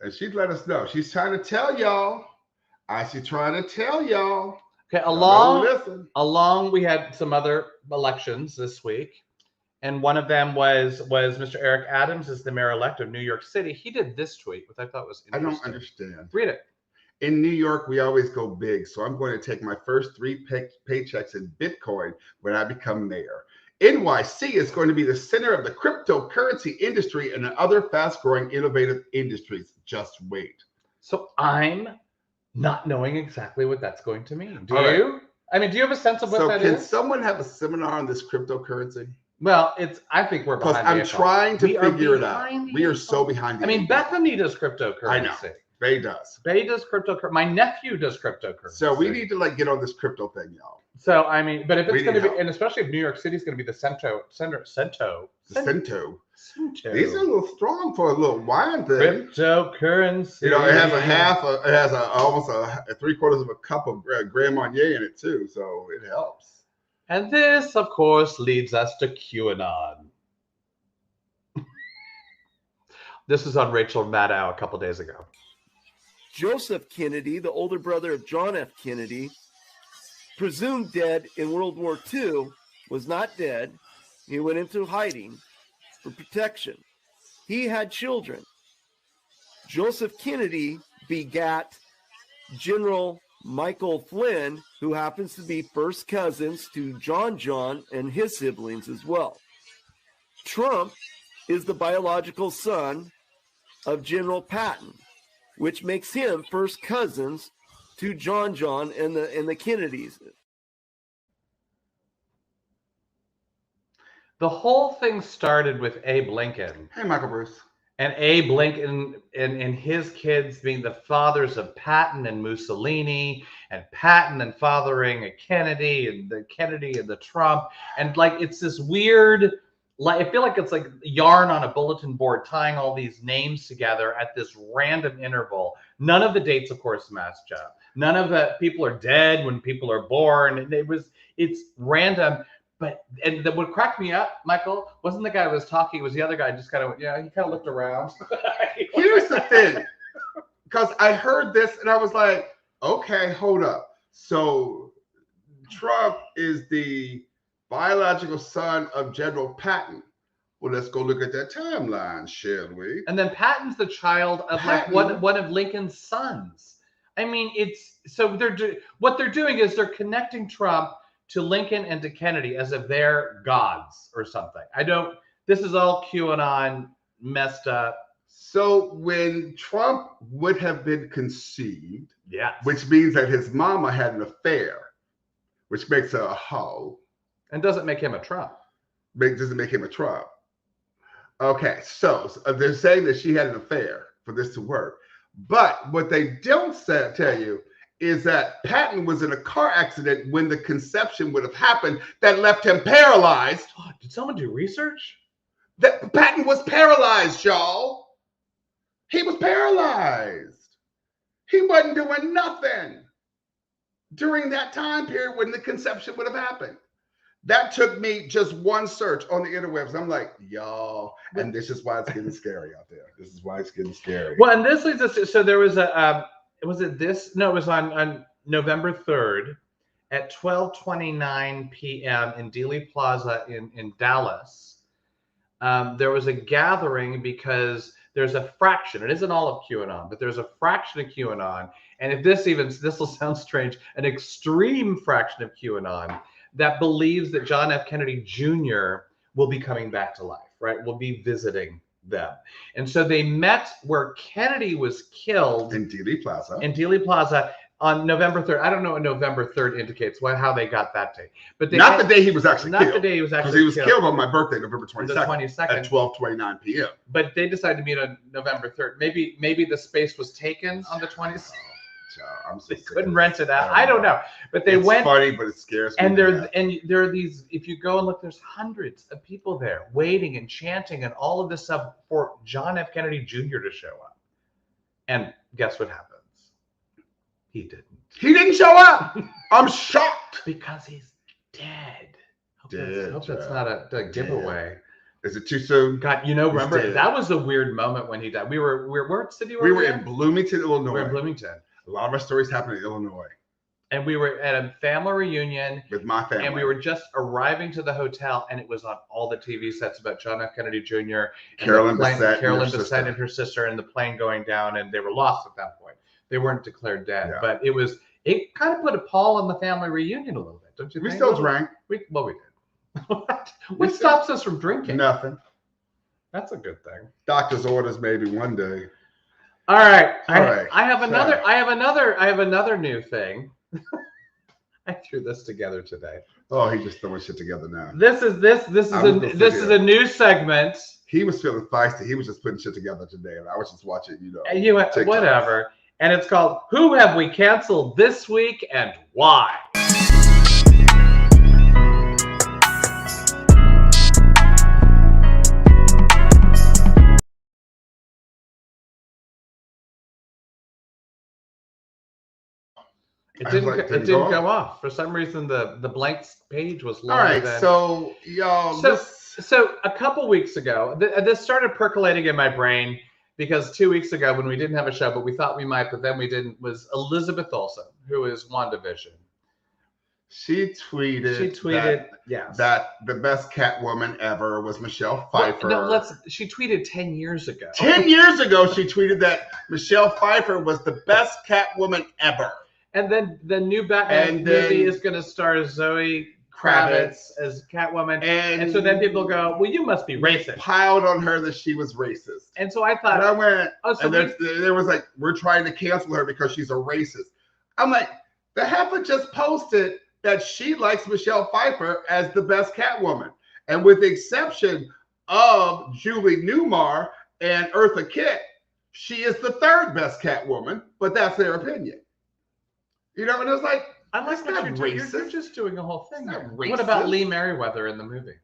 And she'd let us know. She's trying to tell y'all. She's trying to tell y'all. Okay, along we had some other elections this week. And one of them was Mr. Eric Adams as the mayor-elect of New York City. He did this tweet, which I thought was interesting. I don't understand. Read it. In New York, we always go big, so I'm going to take my first 3 paychecks in Bitcoin when I become mayor. NYC is going to be the center of the cryptocurrency industry and other fast-growing innovative industries. Just wait. So I'm not knowing exactly what that's going to mean. Do All right. you? I mean, do you have a sense of what that So is? can someone have a seminar on this cryptocurrency? Well, I think we're Because behind the I'm eight ball. trying to We are figure it out. behind the We are eight so ball. behind the I mean, eight ball. Bethany does cryptocurrency. I know. Bay does. Bay does cryptocurrency. My nephew does cryptocurrency. So we need to get on this crypto thing, y'all. So I mean, but if We it's going to need be, help. and especially if New York City is going to be the cento. The Cento. These are a little strong for a little wine thing. Cryptocurrency. You know, it has almost a 3/4 of a cup of Grand Marnier in it too, so it helps. And this, of course, leads us to QAnon. This is on Rachel Maddow a couple days ago. Joseph Kennedy, the older brother of John F. Kennedy, presumed dead in World War II, was not dead. He went into hiding for protection. He had children. Joseph Kennedy begat General Michael Flynn, who happens to be first cousins to John and his siblings as well. Trump is the biological son of General Patton, which makes him first cousins to John and the Kennedys. The whole thing started with Abe Lincoln. Hey, Michael Bruce. And Abe Lincoln and his kids being the fathers of Patton and Mussolini, and Patton and fathering a Kennedy, and the Kennedy and the Trump. And like, it's this weird, like, I feel like it's like yarn on a bulletin board tying all these names together at this random interval. None of the dates, of course, matched up. None of the people are dead when people are born. And it's random. But what cracked me up, Michael, wasn't the guy who was talking. It was the other guy. Just kind of, he kind of looked around. Here's the thing, because I heard this and I was like, okay, hold up. So Trump is the biological son of General Patton. Well, let's go look at that timeline, shall we? And then Patton's the child of Patton. like one of Lincoln's sons. I mean, it's so what they're doing is they're connecting Trump to Lincoln and to Kennedy as if they're gods or something. This is all QAnon messed up. So when Trump would have been conceived, Yes. which means that his mama had an affair, which makes her a hoe. And doesn't make him a Trump. Doesn't make him a Trump. Okay, so they're saying that she had an affair for this to work. But what they don't tell you is that Patton was in a car accident when the conception would have happened that left him paralyzed. Oh, did someone do research? That Patton was paralyzed, y'all. He was paralyzed. He wasn't doing nothing during that time period when the conception would have happened. That took me just one search on the interwebs. I'm like, y'all, and this is why it's getting scary out there. This is why it's getting scary. Well, and this leads us to, so there was it was on November 3rd at 12:29 p.m. in Dealey Plaza in Dallas. There was a gathering because there's a fraction. It isn't all of QAnon, but there's a fraction of QAnon. And if this will sound strange, an extreme fraction of QAnon that believes that John F. Kennedy Jr. will be coming back to life, right? Will be visiting them. And so they met where Kennedy was killed in Dealey Plaza on November 3rd. I don't know what November 3rd indicates, how they got that date. But they the day he was actually killed. Not the day he was actually killed. Because he was killed on my birthday, November 22nd. The 22nd. At 12:29 p.m. But they decided to meet on November 3rd. Maybe the space was taken on the 22nd. I'm so They couldn't rent it out. I don't know. But they it's went. Funny, but it scares me. And there are these. If you go and look, there's hundreds of people there waiting and chanting and all of this stuff for John F. Kennedy Jr. to show up. And guess what happens? He didn't. He didn't show up. I'm shocked because he's dead. Hope Dead, that's not a giveaway. Is it too soon? God, remember that was a weird moment when he died. We were what city we were in Bloomington, Illinois. We were in Bloomington. A lot of our stories happened in Illinois. And we were at a family reunion with my family. And we were just arriving to the hotel, and it was on all the TV sets about John F. Kennedy Jr. and Carolyn Bessette and her sister, and the plane going down, and they were lost at that point. They weren't declared dead, Yeah. but it kind of put a pall on the family reunion a little bit, don't you We think? still drank. We did. What stops us from drinking? Nothing. That's a good thing. Doctor's orders maybe one day. All right. All right. I have another new thing. I threw this together today. Oh, he just throwing shit together now. This is a new segment. He was feeling feisty. He was just putting shit together today, and I was just watching, And TikToks. whatever. And it's called "Who Have We Canceled This Week and Why?" It didn't go off. For some reason, the blank page was longer. All right, so y'all. So a couple weeks ago, this started percolating in my brain because 2 weeks ago when we didn't have a show, but we thought we might, but then we didn't, was Elizabeth Olsen, who is WandaVision. She tweeted that the best Catwoman ever was Michelle Pfeiffer. She tweeted 10 years ago. 10 years ago, she tweeted that Michelle Pfeiffer was the best Catwoman ever. And then the new Batman movie is going to star Zoe Kravitz as Catwoman. And so then people go, well, you must be racist. Piled on her that she was racist. And so I thought. And I went, so there was like, we're trying to cancel her because she's a racist. I'm like, the heifer just posted that she likes Michelle Pfeiffer as the best Catwoman. And with the exception of Julie Newmar and Eartha Kitt, she is the third best Catwoman, but that's their opinion. And it was like, I like what you're doing. You're just doing a whole thing. What about Lee Merriweather in the movie?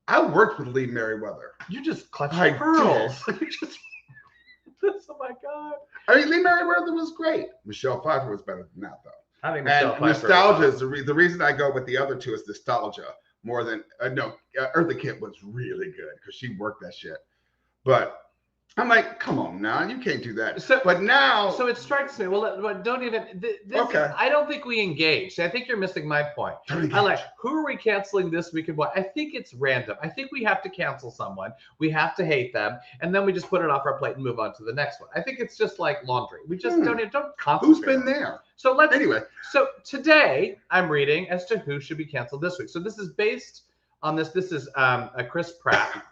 I worked with Lee Merriweather. You just clutched your pearls. Oh my God. I mean, Lee Merriweather was great. Michelle Pfeiffer was better than that, though. I think Michelle Pfeiffer. Nostalgia is the reason I go with the other two is nostalgia more than Eartha Kitt was really good because she worked that shit. But I'm like, come on now, you can't do that. But now, so it strikes me. Well, don't even. Okay. I don't think we engage. I think you're missing my point. I like, who are we canceling this week and what? I think it's random. I think we have to cancel someone. We have to hate them, and then we just put it off our plate and move on to the next one. I think it's just like laundry. We just don't concentrate. Who's been there? So anyway. So today I'm reading as to who should be canceled this week. So this is based on this. This is a Chris Pratt.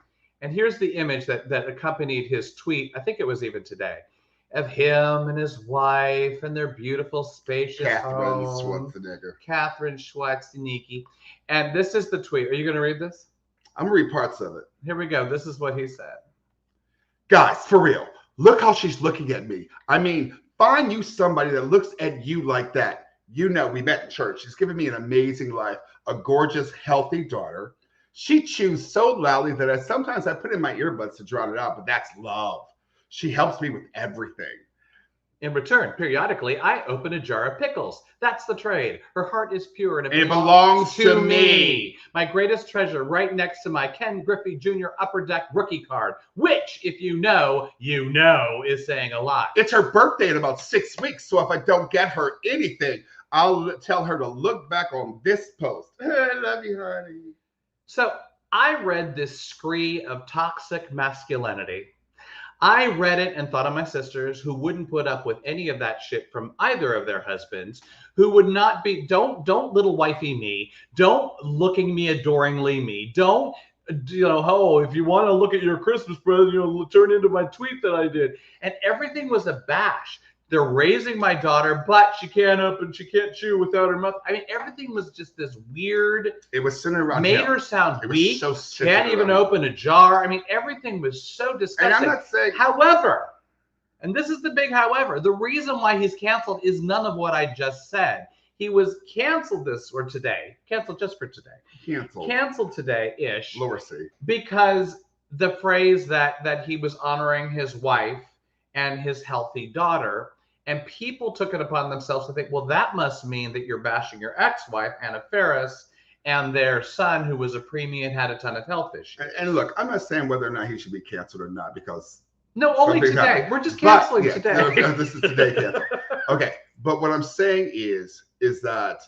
And here's the image that accompanied his tweet. I think it was even today, of him and his wife and their beautiful, spacious home. Catherine Schwarzenegger. And this is the tweet. Are you going to read this? I'm going to read parts of it. Here we go. This is what he said. Guys, for real, look how she's looking at me. I mean, find you somebody that looks at you like that. We met in church. She's given me an amazing life, a gorgeous, healthy daughter. She chews so loudly that sometimes I put in my earbuds to drown it out, but that's love. She helps me with everything. In return, periodically, I open a jar of pickles. That's the trade. Her heart is pure and it belongs to me. My greatest treasure right next to my Ken Griffey Jr. Upper Deck rookie card, which, if you know, is saying a lot. It's her birthday in about 6 weeks, so if I don't get her anything, I'll tell her to look back on this post. I love you, honey. So I read this scree of toxic masculinity. I read it and thought of my sisters who wouldn't put up with any of that shit from either of their husbands, who would not be, don't little wifey me, don't looking me adoringly me, don't, if you want to look at your Christmas present, turn into my tweet that I did. And everything was a bash. They're raising my daughter, but she can't chew without her mouth. I mean, everything was just this weird. It was centered around made her sound weak. Can't even open a jar. I mean, everything was so disgusting. And I'm not saying. However, and this is the big however, the reason why he's canceled is none of what I just said. He was canceled canceled just for today. Canceled today-ish. Lower C. Because the phrase that he was honoring his wife and his healthy daughter. And people took it upon themselves to think, well, that must mean that you're bashing your ex-wife, Anna Faris, and their son, who was a preemie and had a ton of health issues. And look, I'm not saying whether or not he should be canceled or not, because... No, only today. We're just canceling today. No, this is today cancel. Okay, but what I'm saying is that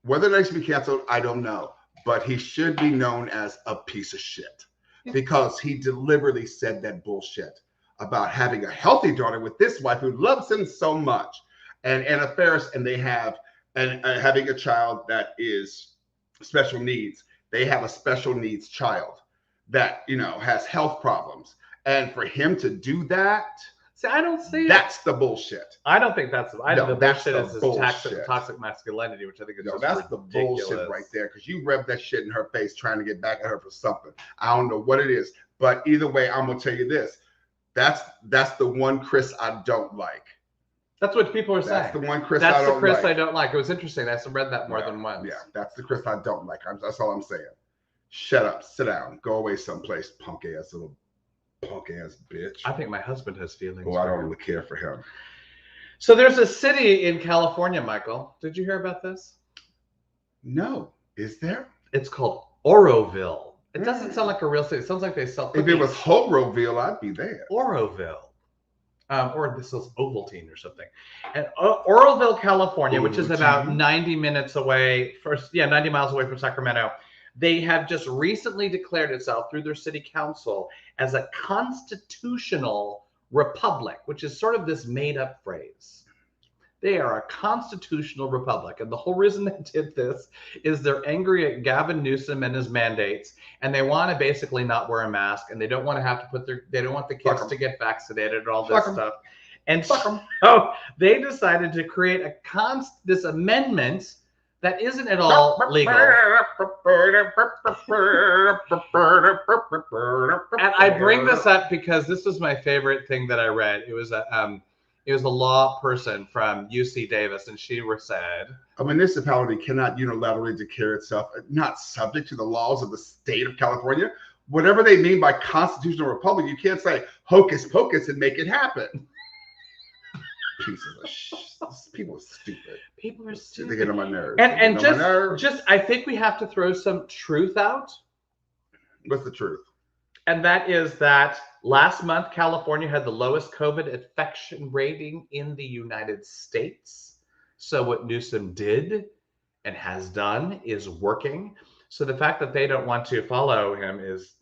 whether or not he should be canceled, I don't know. But he should be known as a piece of shit because he deliberately said that bullshit. about having a healthy daughter with this wife who loves him so much, and Anna Faris, and they have having a child that is special needs. They have a special needs child that, you know, has health problems, and for him to do that. See, I don't see that's the bullshit. I don't think that's the bullshit. Is this bullshit. toxic masculinity, which I think is just that's ridiculous. The bullshit right there, because you rev that shit in her face trying to get back at her for something. I don't know what it is, but either way, I'm gonna tell you this: that's the one Chris I don't like. That's what people are saying. That's the one Chris I don't like. That's the Chris I don't like. It was interesting. I read that more than once. Yeah, that's the Chris I don't like. That's all I'm saying. Shut up, sit down, go away someplace, punk ass bitch. I think my husband has feelings. Oh, I don't really care for him. So there's a city in California, Michael. Did you hear about this? No. Is there? It's called Oroville. It doesn't sound like a real city. It sounds like they sell cookies. If it was Horoville, I'd be there. Oroville. Or this is Ovaltine or something. And Oroville, California, which is about 90 minutes away, 90 miles away from Sacramento. They have just recently declared itself through their city council as a constitutional republic, which is sort of this made-up phrase. They are a constitutional republic. And the whole reason they did this is they're angry at Gavin Newsom and his mandates, and they want to basically not wear a mask, and they don't want to have to they don't want the kids to get vaccinated and all this stuff. And so they decided to create this amendment that isn't at all legal. And I bring this up because this was my favorite thing that I read. It was a law person from UC Davis, and she said, a municipality cannot unilaterally declare itself not subject to the laws of the state of California. Whatever they mean by constitutional republic, you can't say hocus pocus and make it happen. Pieces of shit. People are stupid. People are stupid. They get on my nerves. And just, I think we have to throw some truth out. What's the truth? And that is that last month, California had the lowest COVID infection rating in the United States. So what Newsom did and has done is working. So the fact that they don't want to follow him is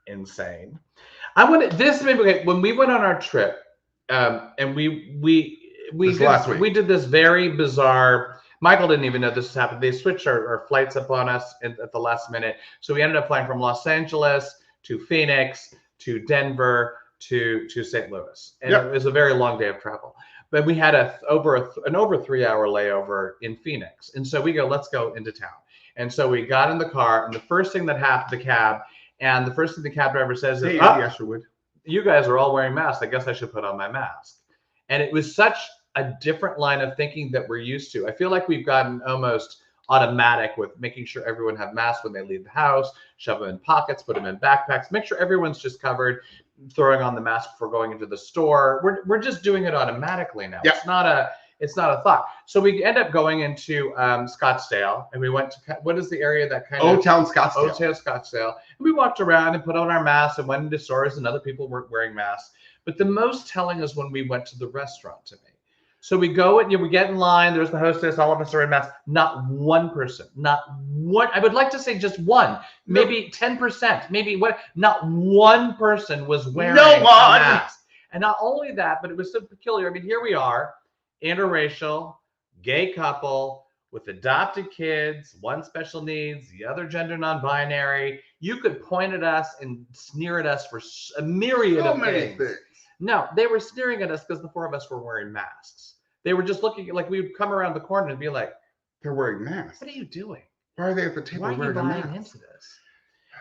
insane. When we went on our trip, and we did this very bizarre. Michael didn't even know this was happening. They switched our flights up on us at the last minute. So we ended up flying from Los Angeles to Phoenix to Denver to St. Louis. And it was a very long day of travel. But we had an over 3-hour layover in Phoenix. And so we go, let's go into town. And so we got in the car, and the first thing that happened, the cab driver says is, you guys are all wearing masks. I guess I should put on my mask. And it was such a different line of thinking that we're used to. I feel like we've gotten almost automatic with making sure everyone have masks when they leave the house, shove them in pockets, put them in backpacks, make sure everyone's just covered, throwing on the mask before going into the store. We're just doing it automatically now. It's not a thought. So we end up going into Scottsdale, and we went to, what is the area that kind of Old Town Scottsdale. And we walked around and put on our masks and went into stores, and other people weren't wearing masks. But the most telling is when we went to the restaurant to me. So we go and we get in line. There's the hostess. All of us are in masks. Not one person. Not one. I would like to say just one. Maybe 10%. Maybe what? Not one person was wearing a mask. And not only that, but it was so peculiar. I mean, here we are, interracial, gay couple with adopted kids, one special needs, the other gender non-binary. You could point at us and sneer at us for a myriad of things. No, they were sneering at us because the four of us were wearing masks. They were just looking like we would come around the corner and be like, they're wearing masks. What are you doing? Why are they at the table wearing a mask? Into this?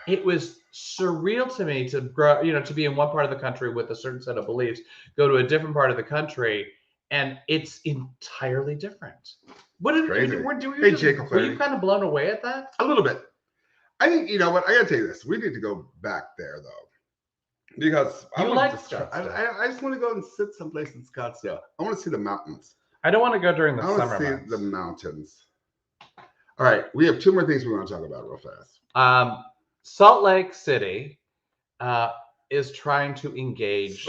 It was surreal to me to grow, to be in one part of the country with a certain set of beliefs, go to a different part of the country, and it's entirely different. What did were you kind of blown away at that? A little bit. I think, you know what? I got to tell you this. We need to go back there, though. Because I just want to go and sit someplace in Scottsdale. I want to see the mountains. I don't want to go during the summer months. I want to see the mountains. All right. We have two more things we want to talk about real fast. Salt Lake City is trying to engage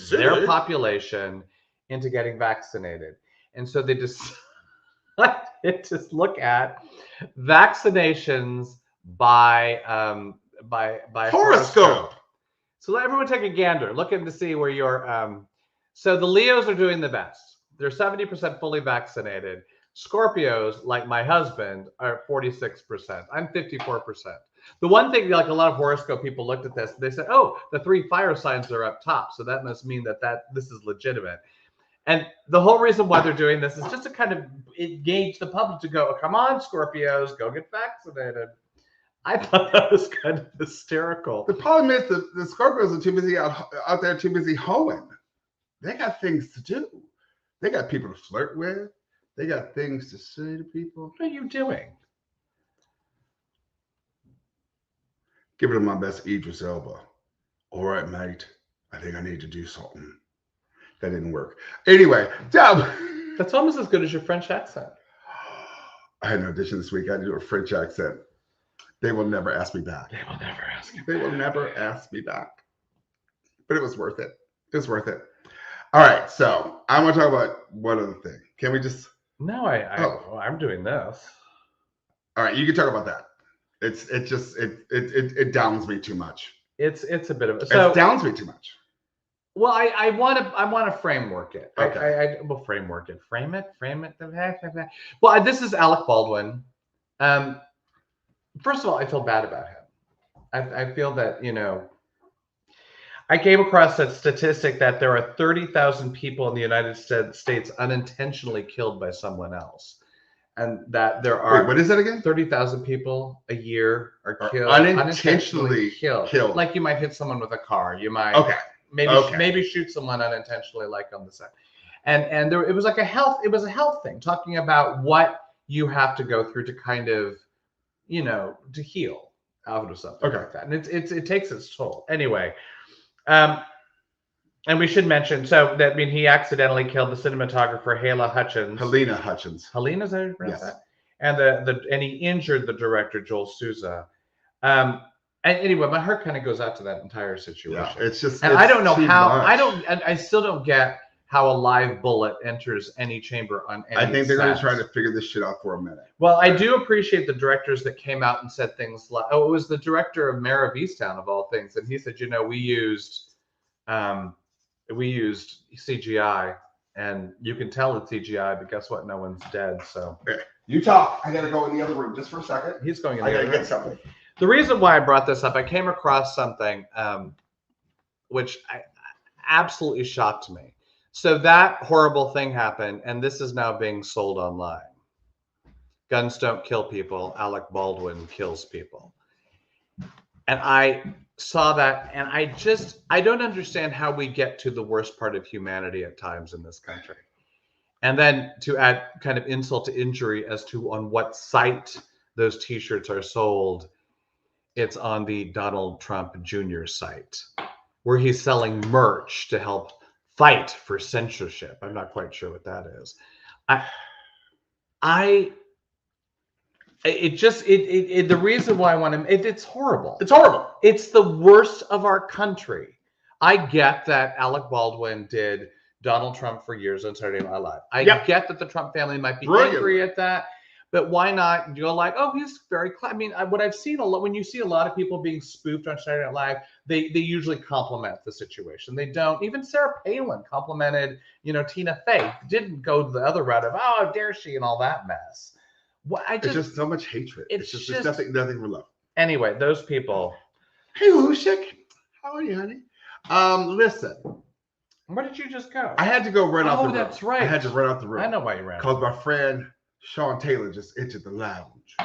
their population into getting vaccinated. And so they decided to look at vaccinations by horoscope. So let everyone take a gander. Looking to see where you're. So the Leos are doing the best. They're 70% fully vaccinated. Scorpios, like my husband, are 46%. I'm 54%. The one thing, like a lot of horoscope people looked at this, they said, "Oh, the 3 fire signs are up top, so that must mean that this is legitimate." And the whole reason why they're doing this is just to kind of engage the public to go, "Come on, Scorpios, go get vaccinated." I thought that was kind of hysterical. The problem is the Scorpios are too busy out there, too busy hoeing. They got things to do. They got people to flirt with. They got things to say to people. What are you doing? Give it my best Idris Elba. All right, mate. I think I need to do something. That didn't work. Anyway, that's almost as good as your French accent. I had an audition this week. I had to do a French accent. They will never ask me back. They will never ask me. They will never ask me back. But it was worth it. It was worth it. All right, so I want to talk about one other thing. Can we just? No, I'm doing this. All right, you can talk about that. It downs me too much. It's a bit of it downs me too much. Well, I want to framework it. Okay. I will framework it. Frame it. Well, this is Alec Baldwin. First of all, I feel bad about him. I feel that, I came across that statistic that there are 30,000 people in the United States unintentionally killed by someone else. And that there are... Wait, what is that again? 30,000 people a year are killed. Unintentionally killed. Like you might hit someone with a car. You might maybe shoot someone unintentionally, like on the set. And it was like a health thing, talking about what you have to go through to kind of, to heal out of something like that. And it takes its toll. Anyway, and we should mention, he accidentally killed the cinematographer Halyna Hutchins. Halyna, is that how you pronounce that? And he injured the director Joel Souza. And anyway, my heart kind of goes out to that entire situation. Yeah, it's just, and I don't know how. I still don't get how a live bullet enters any chamber on any I think they're going to try to figure this shit out for a minute. Well, I do appreciate the directors that came out and said things like, it was the director of Mayor of Easttown, of all things, and he said, we used CGI, and you can tell it's CGI, but guess what? No one's dead. So you talk. I got to go in the other room just for a second. He's going in the other room. I got to get something. The reason why I brought this up, I came across something which absolutely shocked me. So that horrible thing happened, and this is now being sold online. Guns don't kill people. Alec Baldwin kills people. And I saw that, and I don't understand how we get to the worst part of humanity at times in this country. And then to add kind of insult to injury as to on what site those T-shirts are sold, it's on the Donald Trump Jr. site, where he's selling merch to help fight for censorship. I'm not quite sure what that is. The reason why I want to, it's horrible. It's horrible. It's the worst of our country. I get that Alec Baldwin did Donald Trump for years on Saturday Night Live. I get that the Trump family might be angry at that, but why not go like, oh, he's very, I mean, what I've seen a lot, when you see a lot of people being spoofed on Saturday Night Live, they usually compliment the situation. They don't. Even Sarah Palin complimented, Tina Fey. Didn't go to the other route of, oh, how dare she, and all that mess. It's just so much hatred. It's just nothing for love. Anyway, those people. Hey, Lushik. How are you, honey? Listen. Where did you just go? I had to go run out the room. Oh, that's right. I had to run out the room. I know why you ran. Because my friend Sean Taylor just entered the lounge.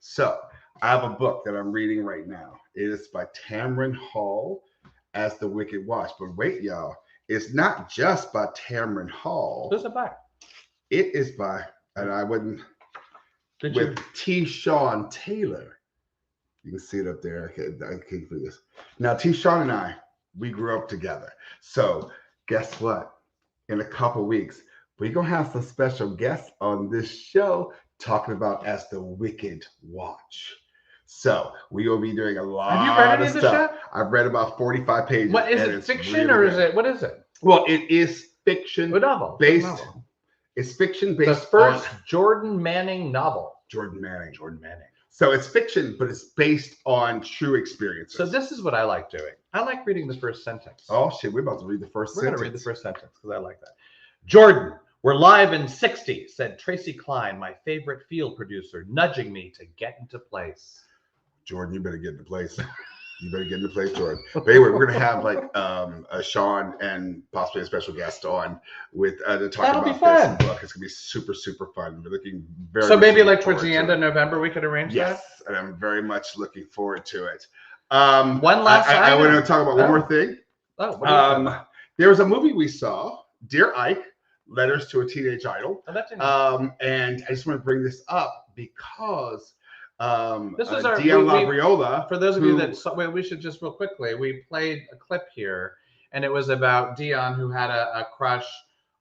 So I have a book that I'm reading right now. It is by Tamron Hall, As the Wicked Watch. But wait, y'all, it's not just by Tamron Hall. Who's it by? It is by, and I wouldn't, T. Sean Taylor. You can see it up there. I can't do this. Now, T. Sean and I, we grew up together. So guess what? In a couple weeks, we're going to have some special guests on this show talking about As the Wicked Watch. So we will be doing a lot of stuff. Have you read any of this stuff? I've read about 45 pages. What is it? Fiction or is it? What is it? Well, it is fiction based. It's fiction based. The first Jordan Manning novel. Jordan Manning. So it's fiction, but it's based on true experiences. So this is what I like doing. I like reading the first sentence. Oh shit, we're about to read the first We're sentence. going to read the first sentence because I like that. Jordan, we're live in 60, said Tracy Klein, my favorite field producer, nudging me to get into place. Jordan, you better get into place. You better get into place, Jordan. But anyway, we're gonna have like Sean and possibly a special guest on with to talk That'll be about fun. this book. It's gonna be super, super fun. We're looking very So maybe much like towards forward the end to of it. November we could arrange Yes, and I'm very much looking forward to it. One last I item. want to talk about one more thing. Oh, what do you think? There was a movie we saw, Dear Ike, Letters to a Teenage Idol. Oh, that's And I just want to bring this up because this was our Dion Labriola. For those of you that saw, we should just real quickly, we played a clip here, and it was about Dion, who had a crush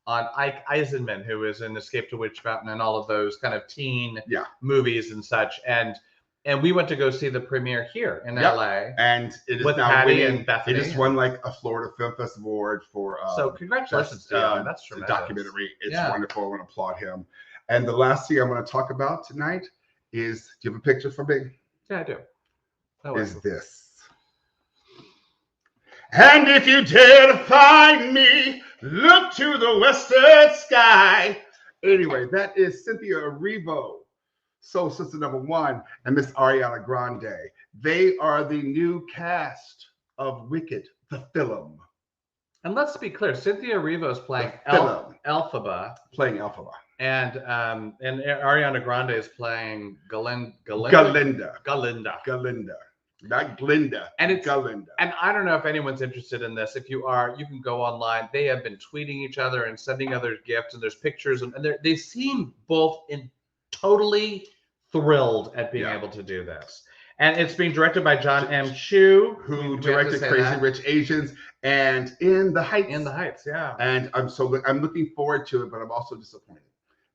on Ike Eisenman, who was in Escape to Witch Mountain and all of those kind of teen movies and such. And we went to go see the premiere here in LA. And it is with now Patty winning. and Bethany. It just won like a Florida Film Festival award for so congratulations, Dion. That's tremendous. Documentary. It's wonderful. I want to applaud him. And the last thing I want to talk about tonight is, do you have a picture for me? Yeah, I do. Is this. And if you dare to find me, look to the western sky. Anyway, that is Cynthia Erivo, Soul Sister #1, and Miss Ariana Grande. They are the new cast of Wicked, the film. And let's be clear, Cynthia Erivo is playing Elphaba. Playing Elphaba. And Ariana Grande is playing Galinda. Not Glinda. And it's Galinda. And I don't know if anyone's interested in this. If you are, you can go online. They have been tweeting each other and sending other gifts, and there's pictures, and they seem both totally thrilled at being able to do this. And it's being directed by John M. Chu, who directed Crazy Rich Asians and In the Heights. In the Heights, yeah. And I'm looking forward to it, but I'm also disappointed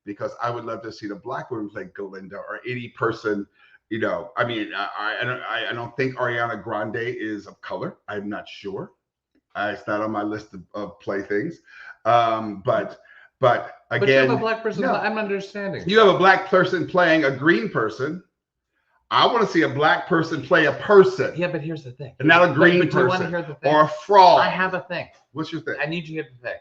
because I would love to see the black woman play Galinda or any person. You know, I mean, I don't think Ariana Grande is of color. I'm not sure. It's not on my list of playthings. But again, you have a black person. No, I'm understanding. You have a black person playing a green person. I want to see a black person play a person. Yeah, but here's the thing. And not a green but person. You want to hear the thing? Or a frog. I have a thing. What's your thing? I need you to hear the thing.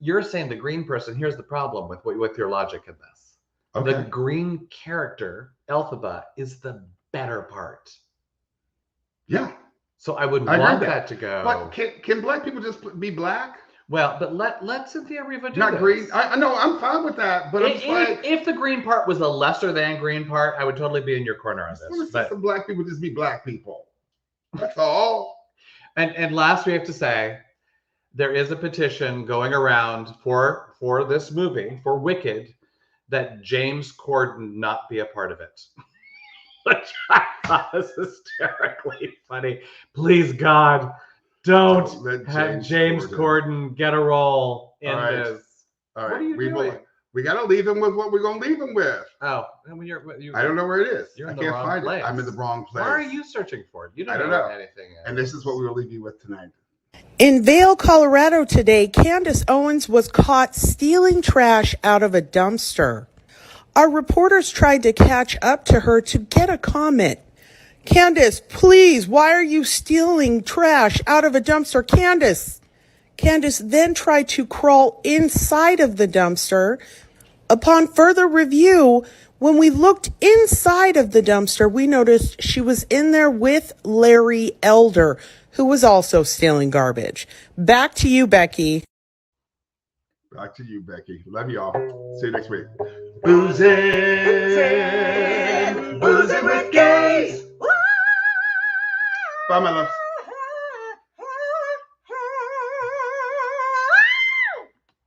You're saying the green person. Here's the problem with your logic in this. Okay. The green character, Elphaba, is the better part. Yeah. So I would want that to go. But can black people just be black? Well, but let Cynthia Erivo do Not this. green. I know, I'm fine with that. But if the green part was a lesser than green part, I would totally be in your corner on this. But some black people just be black people. That's all. And last, we have to say, there is a petition going around for this movie, for Wicked, that James Corden not be a part of it. Which I thought was hysterically funny. Please, God, don't have James Corden get a role in this. All right. What are you doing? We got to leave him with what we're going to leave him with. Oh, I mean, I don't know where it is. You're in I can't find place. it. I'm in the wrong place. Why are you searching for it? You don't know anything. And this is what we will leave you with tonight. In Vail, Colorado today, Candace Owens was caught stealing trash out of a dumpster. Our reporters tried to catch up to her to get a comment. Candace, please, why are you stealing trash out of a dumpster? Candace then tried to crawl inside of the dumpster. Upon further review, when we looked inside of the dumpster, we noticed she was in there with Larry Elder, who was also stealing garbage. Back to you, Becky. Back to you, Becky. Love y'all. See you next week. Boozing with gays. Bye, my loves.